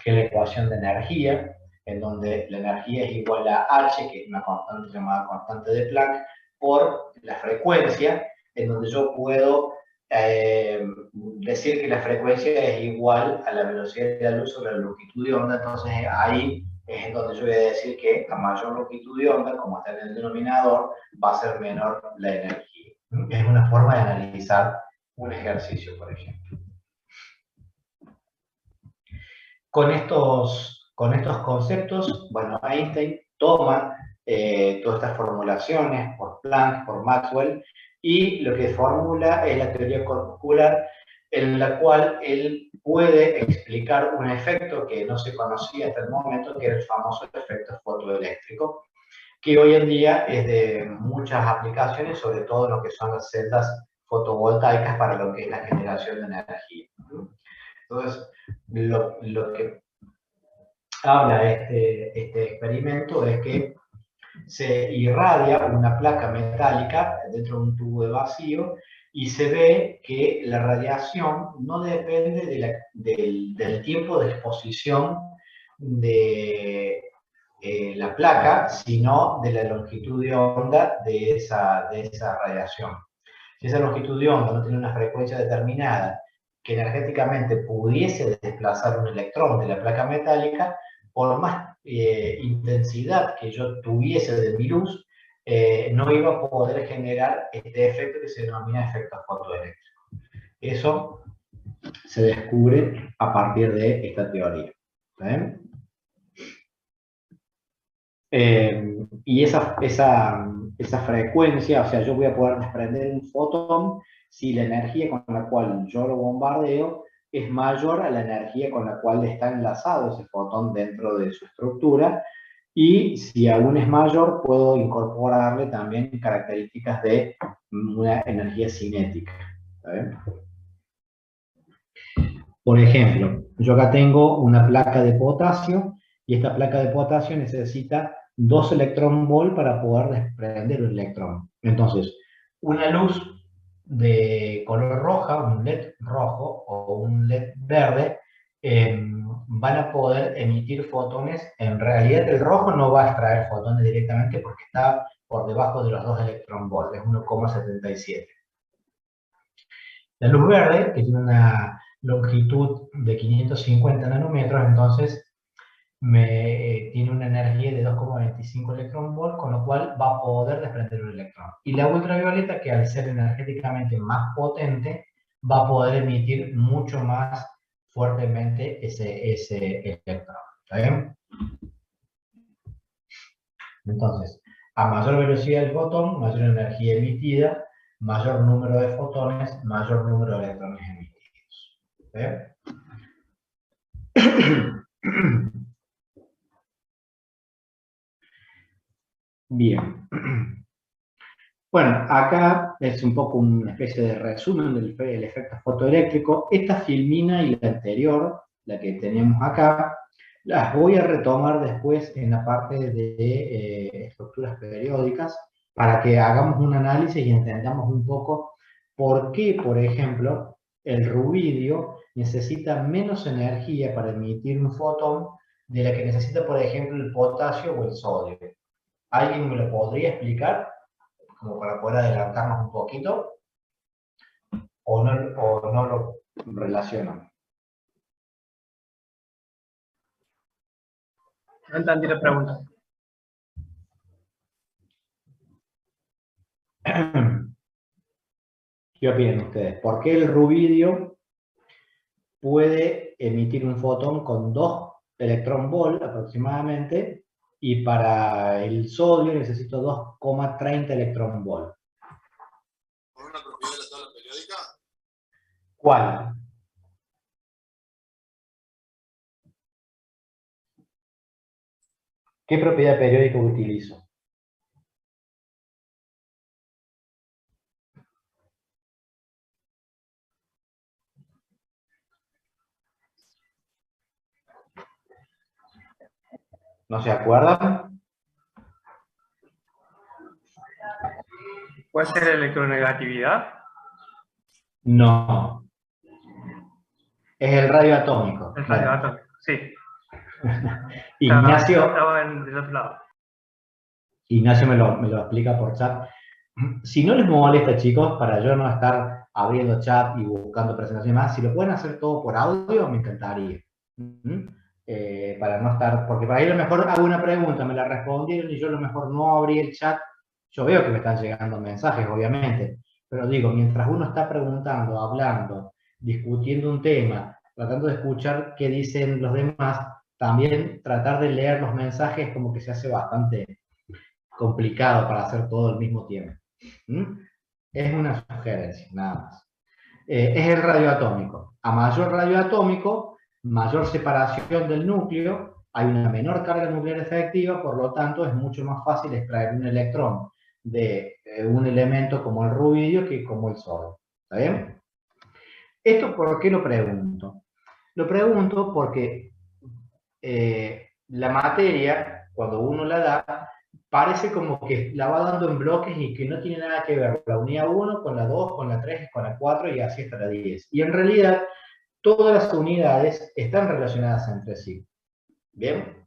que es la ecuación de energía, en donde la energía es igual a H, que es una constante llamada constante de Planck, por la frecuencia, en donde yo puedo decir que la frecuencia es igual a la velocidad de la luz sobre la longitud de onda. Entonces ahí es en donde yo voy a decir que a mayor longitud de onda, como está en el denominador, va a ser menor la energía. Es una forma de analizar un ejercicio, por ejemplo. Con estos conceptos, bueno, Einstein toma todas estas formulaciones por Planck, por Maxwell, y lo que formula es la teoría corpuscular, en la cual él puede explicar un efecto que no se conocía hasta el momento, que era el famoso efecto fotoeléctrico, que hoy en día es de muchas aplicaciones, sobre todo en lo que son las celdas fotovoltaicas para lo que es la generación de energía. Entonces, lo que habla este experimento es que se irradia una placa metálica dentro de un tubo de vacío y se ve que la radiación no depende del tiempo de exposición de la placa, sino de la longitud de onda de esa radiación. Si esa longitud de onda no tiene una frecuencia determinada que energéticamente pudiese desplazar un electrón de la placa metálica, por más intensidad que yo tuviese de mi luz, no iba a poder generar este efecto que se denomina efecto fotoeléctrico. Eso se descubre a partir de esta teoría. Y esa frecuencia, o sea, yo voy a poder desprender un fotón si la energía con la cual yo lo bombardeo es mayor a la energía con la cual está enlazado ese fotón dentro de su estructura, y si aún es mayor, puedo incorporarle también características de una energía cinética. Por ejemplo, yo acá tengo una placa de potasio, y esta placa de potasio necesita 2 electronvolts para poder desprender un electrón. Entonces, una luz de color roja, un LED rojo o un LED verde, van a poder emitir fotones. En realidad el rojo no va a extraer fotones directamente porque está por debajo de los 2 electronvolts, es 1,77. La luz verde, que tiene una longitud de 550 nanómetros, entonces tiene una energía de 2,25 electronvolts, con lo cual va a poder desprender un electrón. Y la ultravioleta, que al ser energéticamente más potente, va a poder emitir mucho más fuertemente ese electrón. ¿Está bien? Entonces, a mayor velocidad del fotón, mayor energía emitida, mayor número de fotones, mayor número de electrones emitidos. Bien. Bueno, acá es un poco una especie de resumen del efecto fotoeléctrico. Esta filmina y la anterior, la que teníamos acá, las voy a retomar después en la parte de estructuras periódicas, para que hagamos un análisis y entendamos un poco por qué, por ejemplo, el rubidio necesita menos energía para emitir un fotón de la que necesita, por ejemplo, el potasio o el sodio. ¿Alguien me lo podría explicar? Como para poder adelantarnos un poquito, o no lo relacionan. No entendí la pregunta. ¿Qué opinan ustedes? ¿Por qué el rubidio puede emitir un fotón con 2 electronvolts aproximadamente, y para el sodio necesito 2,30 electronvolts? ¿Por una propiedad de la tabla periódica? ¿Cuál? ¿Qué propiedad periódica utilizo? ¿No se acuerdan? ¿Puede ser electronegatividad? No. Es el radio atómico. El radio atómico, sí. Ignacio, Estaba del otro lado. Ignacio me lo explica por chat. Si no les molesta, chicos, para yo no estar abriendo chat y buscando presentaciones más, si lo pueden hacer todo por audio, me encantaría. Para no estar, porque para ahí a lo mejor hago una pregunta, me la respondieron y yo a lo mejor no abrí el chat. Yo veo que me están llegando mensajes, obviamente, pero digo, mientras uno está preguntando, hablando, discutiendo un tema, tratando de escuchar qué dicen los demás, también tratar de leer los mensajes como que se hace bastante complicado para hacer todo al mismo tiempo. Es una sugerencia, nada más. Es el radioatómico. A mayor radioatómico, mayor separación del núcleo, hay una menor carga nuclear efectiva, por lo tanto es mucho más fácil extraer un electrón de un elemento como el rubidio que como el sodio. ¿Está bien? ¿Esto por qué lo pregunto? Lo pregunto porque la materia, cuando uno la da, parece como que la va dando en bloques y que no tiene nada que ver la unidad 1 con la 2, con la 3, con la 4 y así hasta la 10. Y en realidad, todas las unidades están relacionadas entre sí. ¿Bien?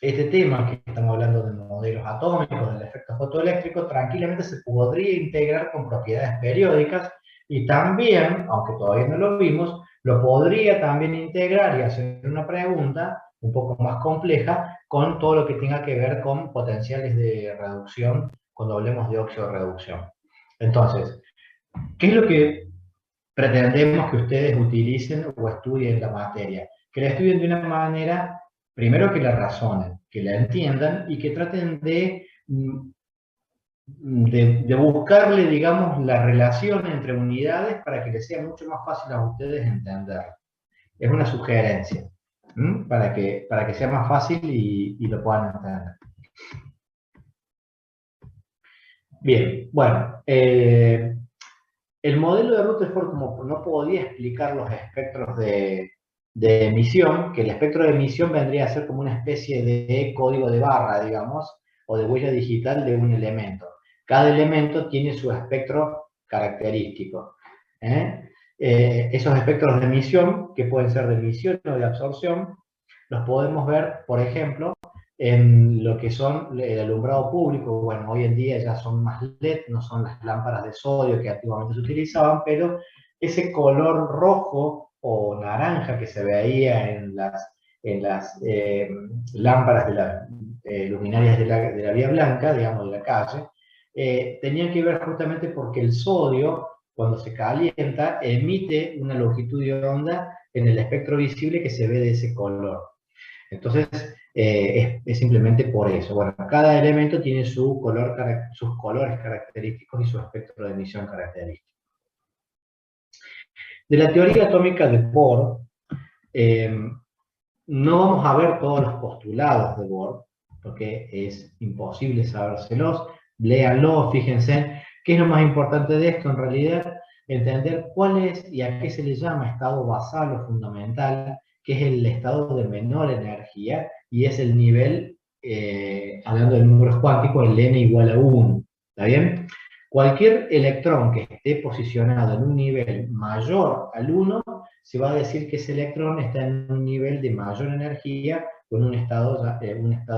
este tema que estamos hablando de modelos atómicos, del efecto fotoeléctrico, tranquilamente se podría integrar con propiedades periódicas y también, aunque todavía no lo vimos, lo podría también integrar y hacer una pregunta un poco más compleja con todo lo que tenga que ver con potenciales de reducción cuando hablemos de óxido de reducción. Entonces, ¿qué es lo que pretendemos que ustedes utilicen o estudien la materia? Que la estudien de una manera, primero que la razonen, que la entiendan y que traten de buscarle, digamos, la relación entre unidades para que les sea mucho más fácil a ustedes entender. Es una sugerencia, para que sea más fácil y lo puedan entender. Bien, bueno, el modelo de Rutherford, como no podía explicar los espectros de emisión, que el espectro de emisión vendría a ser como una especie de código de barra, digamos, o de huella digital de un elemento. Cada elemento tiene su espectro característico. Esos espectros de emisión, que pueden ser de emisión o de absorción, los podemos ver, por ejemplo, en lo que son el alumbrado público. Bueno, hoy en día ya son más LED, no son las lámparas de sodio que antiguamente se utilizaban, pero ese color rojo o naranja que se veía en las lámparas de las luminarias de la Vía Blanca, digamos, de la calle, tenía que ver justamente porque el sodio, cuando se calienta, emite una longitud de onda en el espectro visible que se ve de ese color. Entonces, es simplemente por eso. Bueno, cada elemento tiene sus colores característicos y su espectro de emisión característico. De la teoría atómica de Bohr, no vamos a ver todos los postulados de Bohr, porque es imposible sabérselos. Léanlo, fíjense. ¿Qué es lo más importante de esto? En realidad, entender cuál es y a qué se le llama estado basal o fundamental, que es el estado de menor energía, y es el nivel, hablando de números cuánticos, el n igual a 1. ¿Está bien? Cualquier electrón que esté posicionado en un nivel mayor al 1, se va a decir que ese electrón está en un nivel de mayor energía o en un estado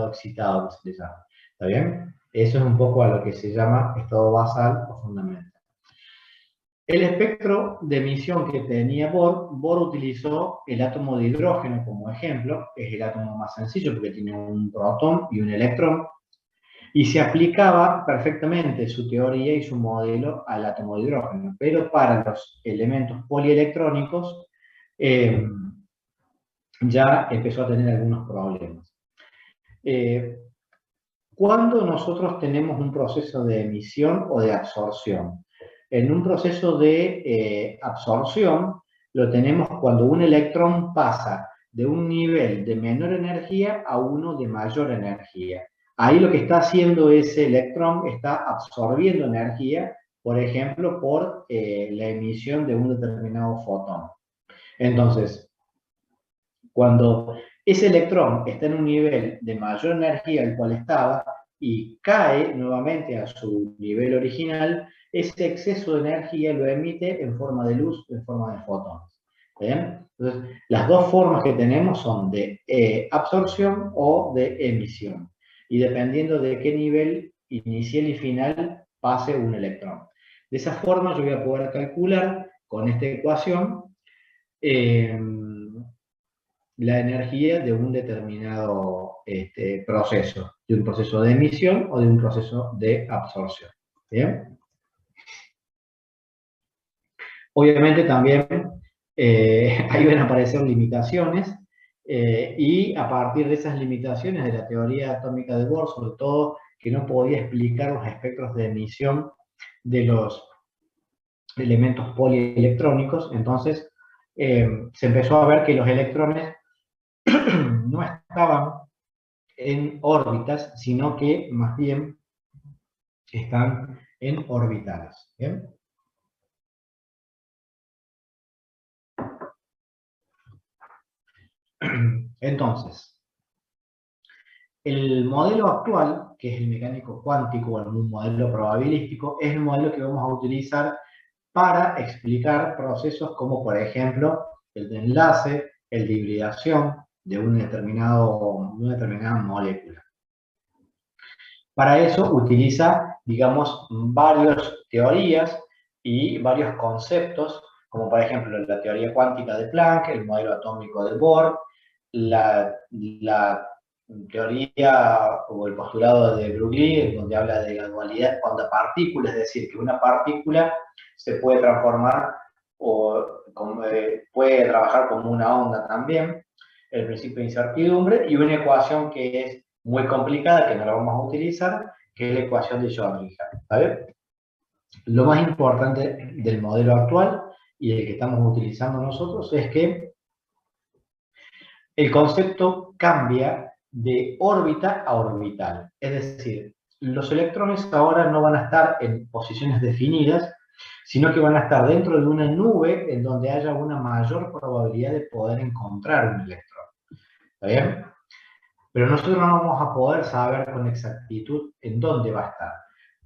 excitado, que se le llama. ¿Está bien? Eso es un poco a lo que se llama estado basal o fundamental. El espectro de emisión que tenía Bohr utilizó el átomo de hidrógeno como ejemplo. Es el átomo más sencillo porque tiene un protón y un electrón. Y se aplicaba perfectamente su teoría y su modelo al átomo de hidrógeno. Pero para los elementos polielectrónicos ya empezó a tener algunos problemas. ¿Cuándo nosotros tenemos un proceso de emisión o de absorción? En un proceso de absorción lo tenemos cuando un electrón pasa de un nivel de menor energía a uno de mayor energía. Ahí lo que está haciendo ese electrón está absorbiendo energía, por ejemplo, por la emisión de un determinado fotón. Entonces, cuando ese electrón está en un nivel de mayor energía al cual estaba y cae nuevamente a su nivel original, ese exceso de energía lo emite en forma de luz, en forma de fotones. ¿Bien? Entonces, las dos formas que tenemos son de absorción o de emisión. Y dependiendo de qué nivel inicial y final pase un electrón. De esa forma yo voy a poder calcular con esta ecuación la energía de un determinado proceso, de un proceso de emisión o de un proceso de absorción. ¿Bien? Obviamente también ahí van a aparecer limitaciones y a partir de esas limitaciones de la teoría atómica de Bohr, sobre todo que no podía explicar los espectros de emisión de los elementos polielectrónicos, entonces se empezó a ver que los electrones no estaban en órbitas, sino que más bien están en orbitales. ¿Bien? Entonces, el modelo actual, que es el mecánico cuántico o un modelo probabilístico, es el modelo que vamos a utilizar para explicar procesos como, por ejemplo, el de enlace, el de hibridación, de una determinada molécula. Para eso utiliza, digamos, varias teorías y varios conceptos, como por ejemplo la teoría cuántica de Planck, el modelo atómico de Bohr, la teoría o el postulado de Broglie, donde habla de la dualidad onda-partícula, es decir, que una partícula se puede transformar o puede trabajar como una onda también, el principio de incertidumbre, y una ecuación que es muy complicada, que no la vamos a utilizar, que es la ecuación de Schrödinger, ¿vale? Lo más importante del modelo actual y el que estamos utilizando nosotros es que el concepto cambia de órbita a orbital. Es decir, los electrones ahora no van a estar en posiciones definidas, sino que van a estar dentro de una nube en donde haya una mayor probabilidad de poder encontrar un electrón. ¿Está bien? Pero nosotros no vamos a poder saber con exactitud en dónde va a estar.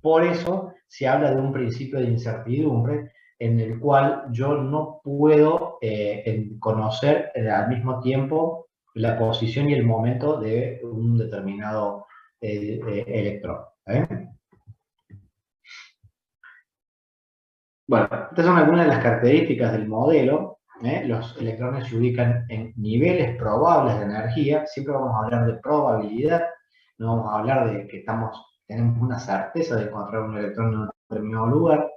Por eso se habla de un principio de incertidumbre en el cual yo no puedo conocer al mismo tiempo la posición y el momento de un determinado electrón. Bueno, estas son algunas de las características del modelo. Los electrones se ubican en niveles probables de energía. Siempre vamos a hablar de probabilidad, no vamos a hablar de que tenemos una certeza de encontrar un electrón en un determinado lugar.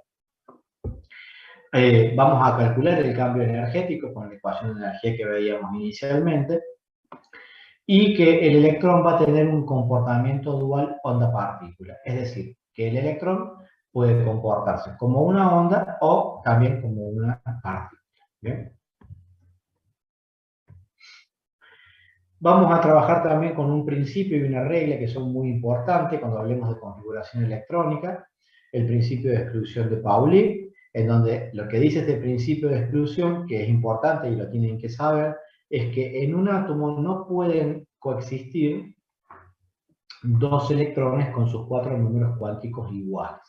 Vamos a calcular el cambio energético con la ecuación de energía que veíamos inicialmente, y que el electrón va a tener un comportamiento dual onda-partícula, es decir, que el electrón puede comportarse como una onda o también como una partícula. ¿Bien? Vamos a trabajar también con un principio y una regla que son muy importantes cuando hablemos de configuración electrónica, el principio de exclusión de Pauli, en donde lo que dice este principio de exclusión, que es importante y lo tienen que saber, es que en un átomo no pueden coexistir dos electrones con sus 4 números cuánticos iguales.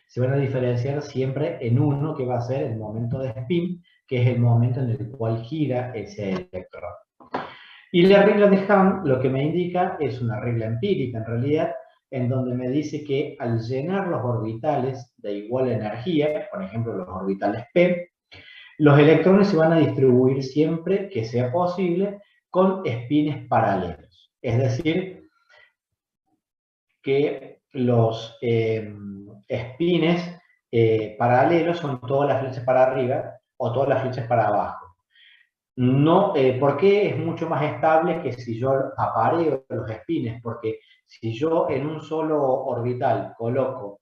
Se van a diferenciar siempre en uno, que va a ser el momento de spin, que es el momento en el cual gira ese electrón. Y la regla de Hahn lo que me indica es una regla empírica en realidad, en donde me dice que al llenar los orbitales de igual energía, por ejemplo los orbitales p, los electrones se van a distribuir siempre que sea posible con espines paralelos. Es decir, que los espines paralelos son todas las flechas para arriba o todas las flechas para abajo. No, ¿por qué es mucho más estable que si yo apareo los espines? Porque si yo en un solo orbital coloco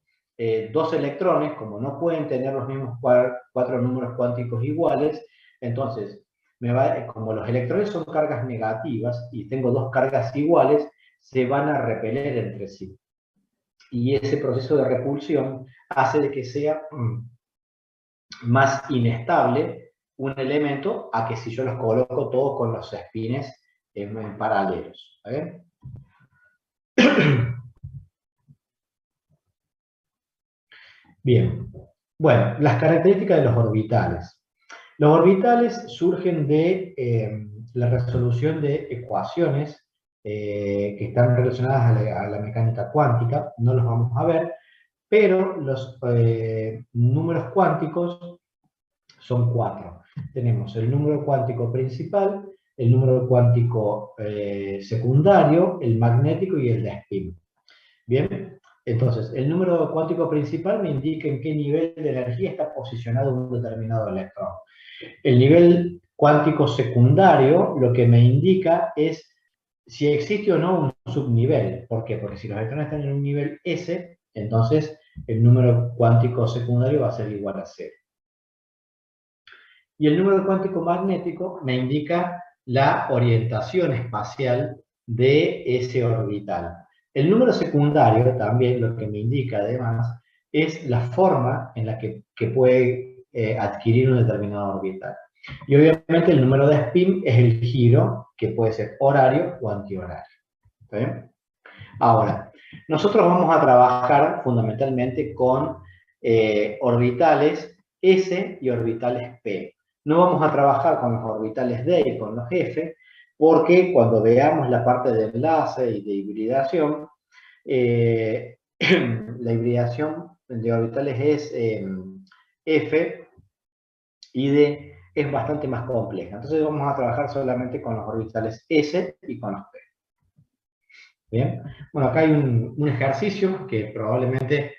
dos electrones, como no pueden tener los mismos 4 números cuánticos iguales, entonces, como los electrones son cargas negativas y tengo dos cargas iguales, se van a repeler entre sí. Y ese proceso de repulsión hace de que sea más inestable un elemento a que si yo los coloco todos con los espines en paralelos. ¿Bien? Bien. Bueno, las características de los orbitales. Los orbitales surgen de la resolución de ecuaciones que están relacionadas a la mecánica cuántica, no los vamos a ver, pero los números cuánticos son 4. Tenemos el número cuántico principal, el número cuántico secundario, el magnético y el de spin. Bien, entonces el número cuántico principal me indica en qué nivel de energía está posicionado un determinado electrón. El nivel cuántico secundario lo que me indica es si existe o no un subnivel. ¿Por qué? Porque si los electrones están en un nivel S, entonces el número cuántico secundario va a ser igual a 0. Y el número cuántico magnético me indica la orientación espacial de ese orbital. El número secundario también lo que me indica además es la forma en la que puede adquirir un determinado orbital. Y obviamente el número de spin es el giro, que puede ser horario o antihorario. ¿Sí? Ahora, nosotros vamos a trabajar fundamentalmente con orbitales S y orbitales P. No vamos a trabajar con los orbitales D y con los F, porque cuando veamos la parte de enlace y de hibridación, la hibridación de orbitales es F y D es bastante más compleja. Entonces vamos a trabajar solamente con los orbitales S y con los P. Bien, bueno, acá hay un ejercicio que probablemente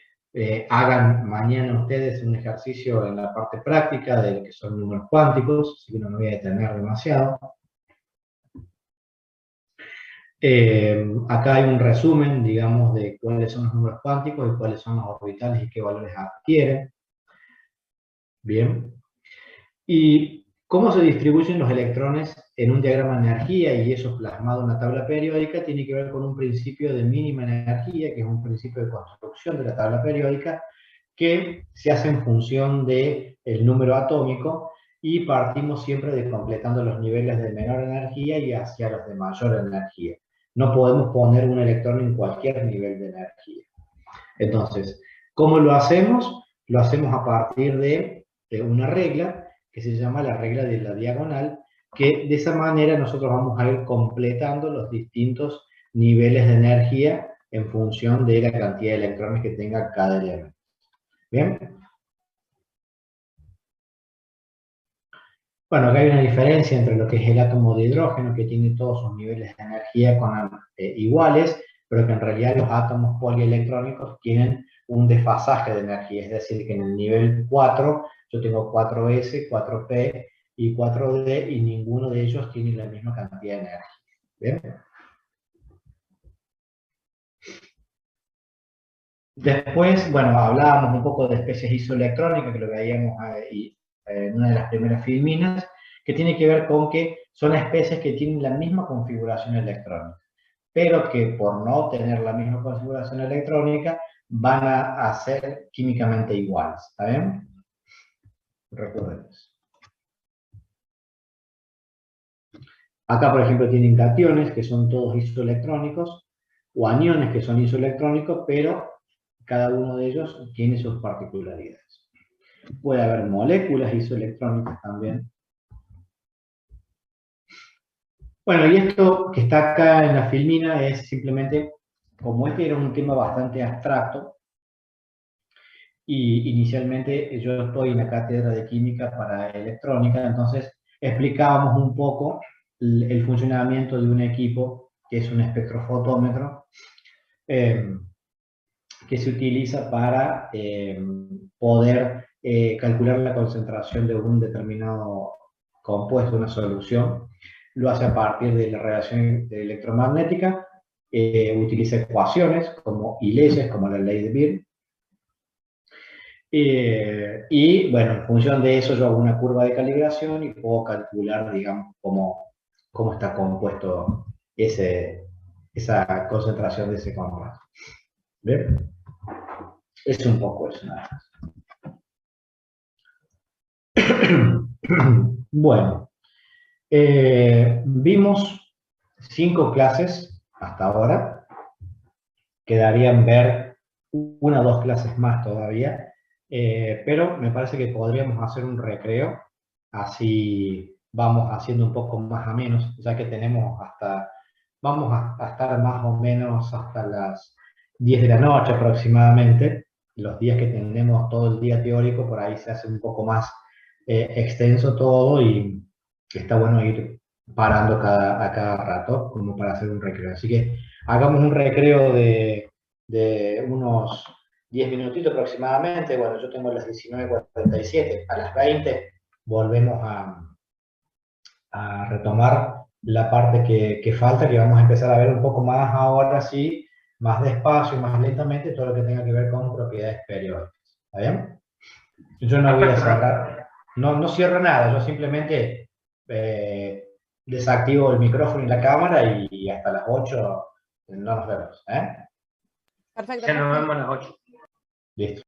hagan mañana ustedes, un ejercicio en la parte práctica de lo que son números cuánticos, así que no me voy a detener demasiado. Acá hay un resumen, digamos, de cuáles son los números cuánticos y cuáles son los orbitales y qué valores adquieren. Bien. Y cómo se distribuyen los electrones en un diagrama de energía y eso plasmado en una tabla periódica tiene que ver con un principio de mínima energía, que es un principio de construcción de la tabla periódica, que se hace en función del número atómico y partimos siempre de completando los niveles de menor energía y hacia los de mayor energía. No podemos poner un electrón en cualquier nivel de energía. Entonces, ¿cómo lo hacemos? Lo hacemos a partir de una regla que se llama la regla de la diagonal, que de esa manera nosotros vamos a ir completando los distintos niveles de energía en función de la cantidad de electrones que tenga cada elemento. ¿Bien? Bueno, acá hay una diferencia entre lo que es el átomo de hidrógeno, que tiene todos sus niveles de energía iguales, pero que en realidad los átomos polielectrónicos tienen un desfasaje de energía, es decir, que en el nivel 4 yo tengo 4s, 4p y 4d, y ninguno de ellos tiene la misma cantidad de energía. ¿Bien? Después, bueno, hablábamos un poco de especies isoelectrónicas, que lo veíamos ahí en una de las primeras filminas, que tiene que ver con que son especies que tienen la misma configuración electrónica, pero que por no tener la misma configuración electrónica van a ser químicamente iguales. ¿Está bien? Recuerden eso. Acá, por ejemplo, tienen cationes, que son todos isoelectrónicos, o aniones, que son isoelectrónicos, pero cada uno de ellos tiene sus particularidades. Puede haber moléculas isoelectrónicas también. Bueno, y esto que está acá en la filmina es simplemente, como este era un tema bastante abstracto, y inicialmente yo estoy en la cátedra de química para electrónica, entonces explicábamos un poco el funcionamiento de un equipo que es un espectrofotómetro, que se utiliza para poder calcular la concentración de un determinado compuesto, una solución. Lo hace a partir de la radiación electromagnética, utiliza ecuaciones y leyes como la ley de Beer. Y bueno, en función de eso yo hago una curva de calibración y puedo calcular, digamos, cómo está compuesto esa concentración de ese compuesto. ¿Bien? Es un poco eso, nada más. Bueno, vimos 5 clases hasta ahora. Quedarían ver 1 o 2 clases más todavía. Pero me parece que podríamos hacer un recreo, así vamos haciendo un poco más a menos, ya que vamos a estar más o menos hasta las 10 de la noche aproximadamente. Los días que tenemos todo el día teórico, por ahí se hace un poco más extenso todo y está bueno ir parando a cada rato, como para hacer un recreo. Así que hagamos un recreo de unos 10 minutitos aproximadamente. Bueno, yo tengo las 19:47, a las 20 volvemos a retomar la parte que falta, que vamos a empezar a ver un poco más ahora sí, más despacio y más lentamente, todo lo que tenga que ver con propiedades periódicas. ¿Está bien? Yo no voy a cerrar, no cierro nada, yo simplemente desactivo el micrófono y la cámara y hasta las 8 no nos vemos. Perfecto. Ya nos vemos a las 8. Listo.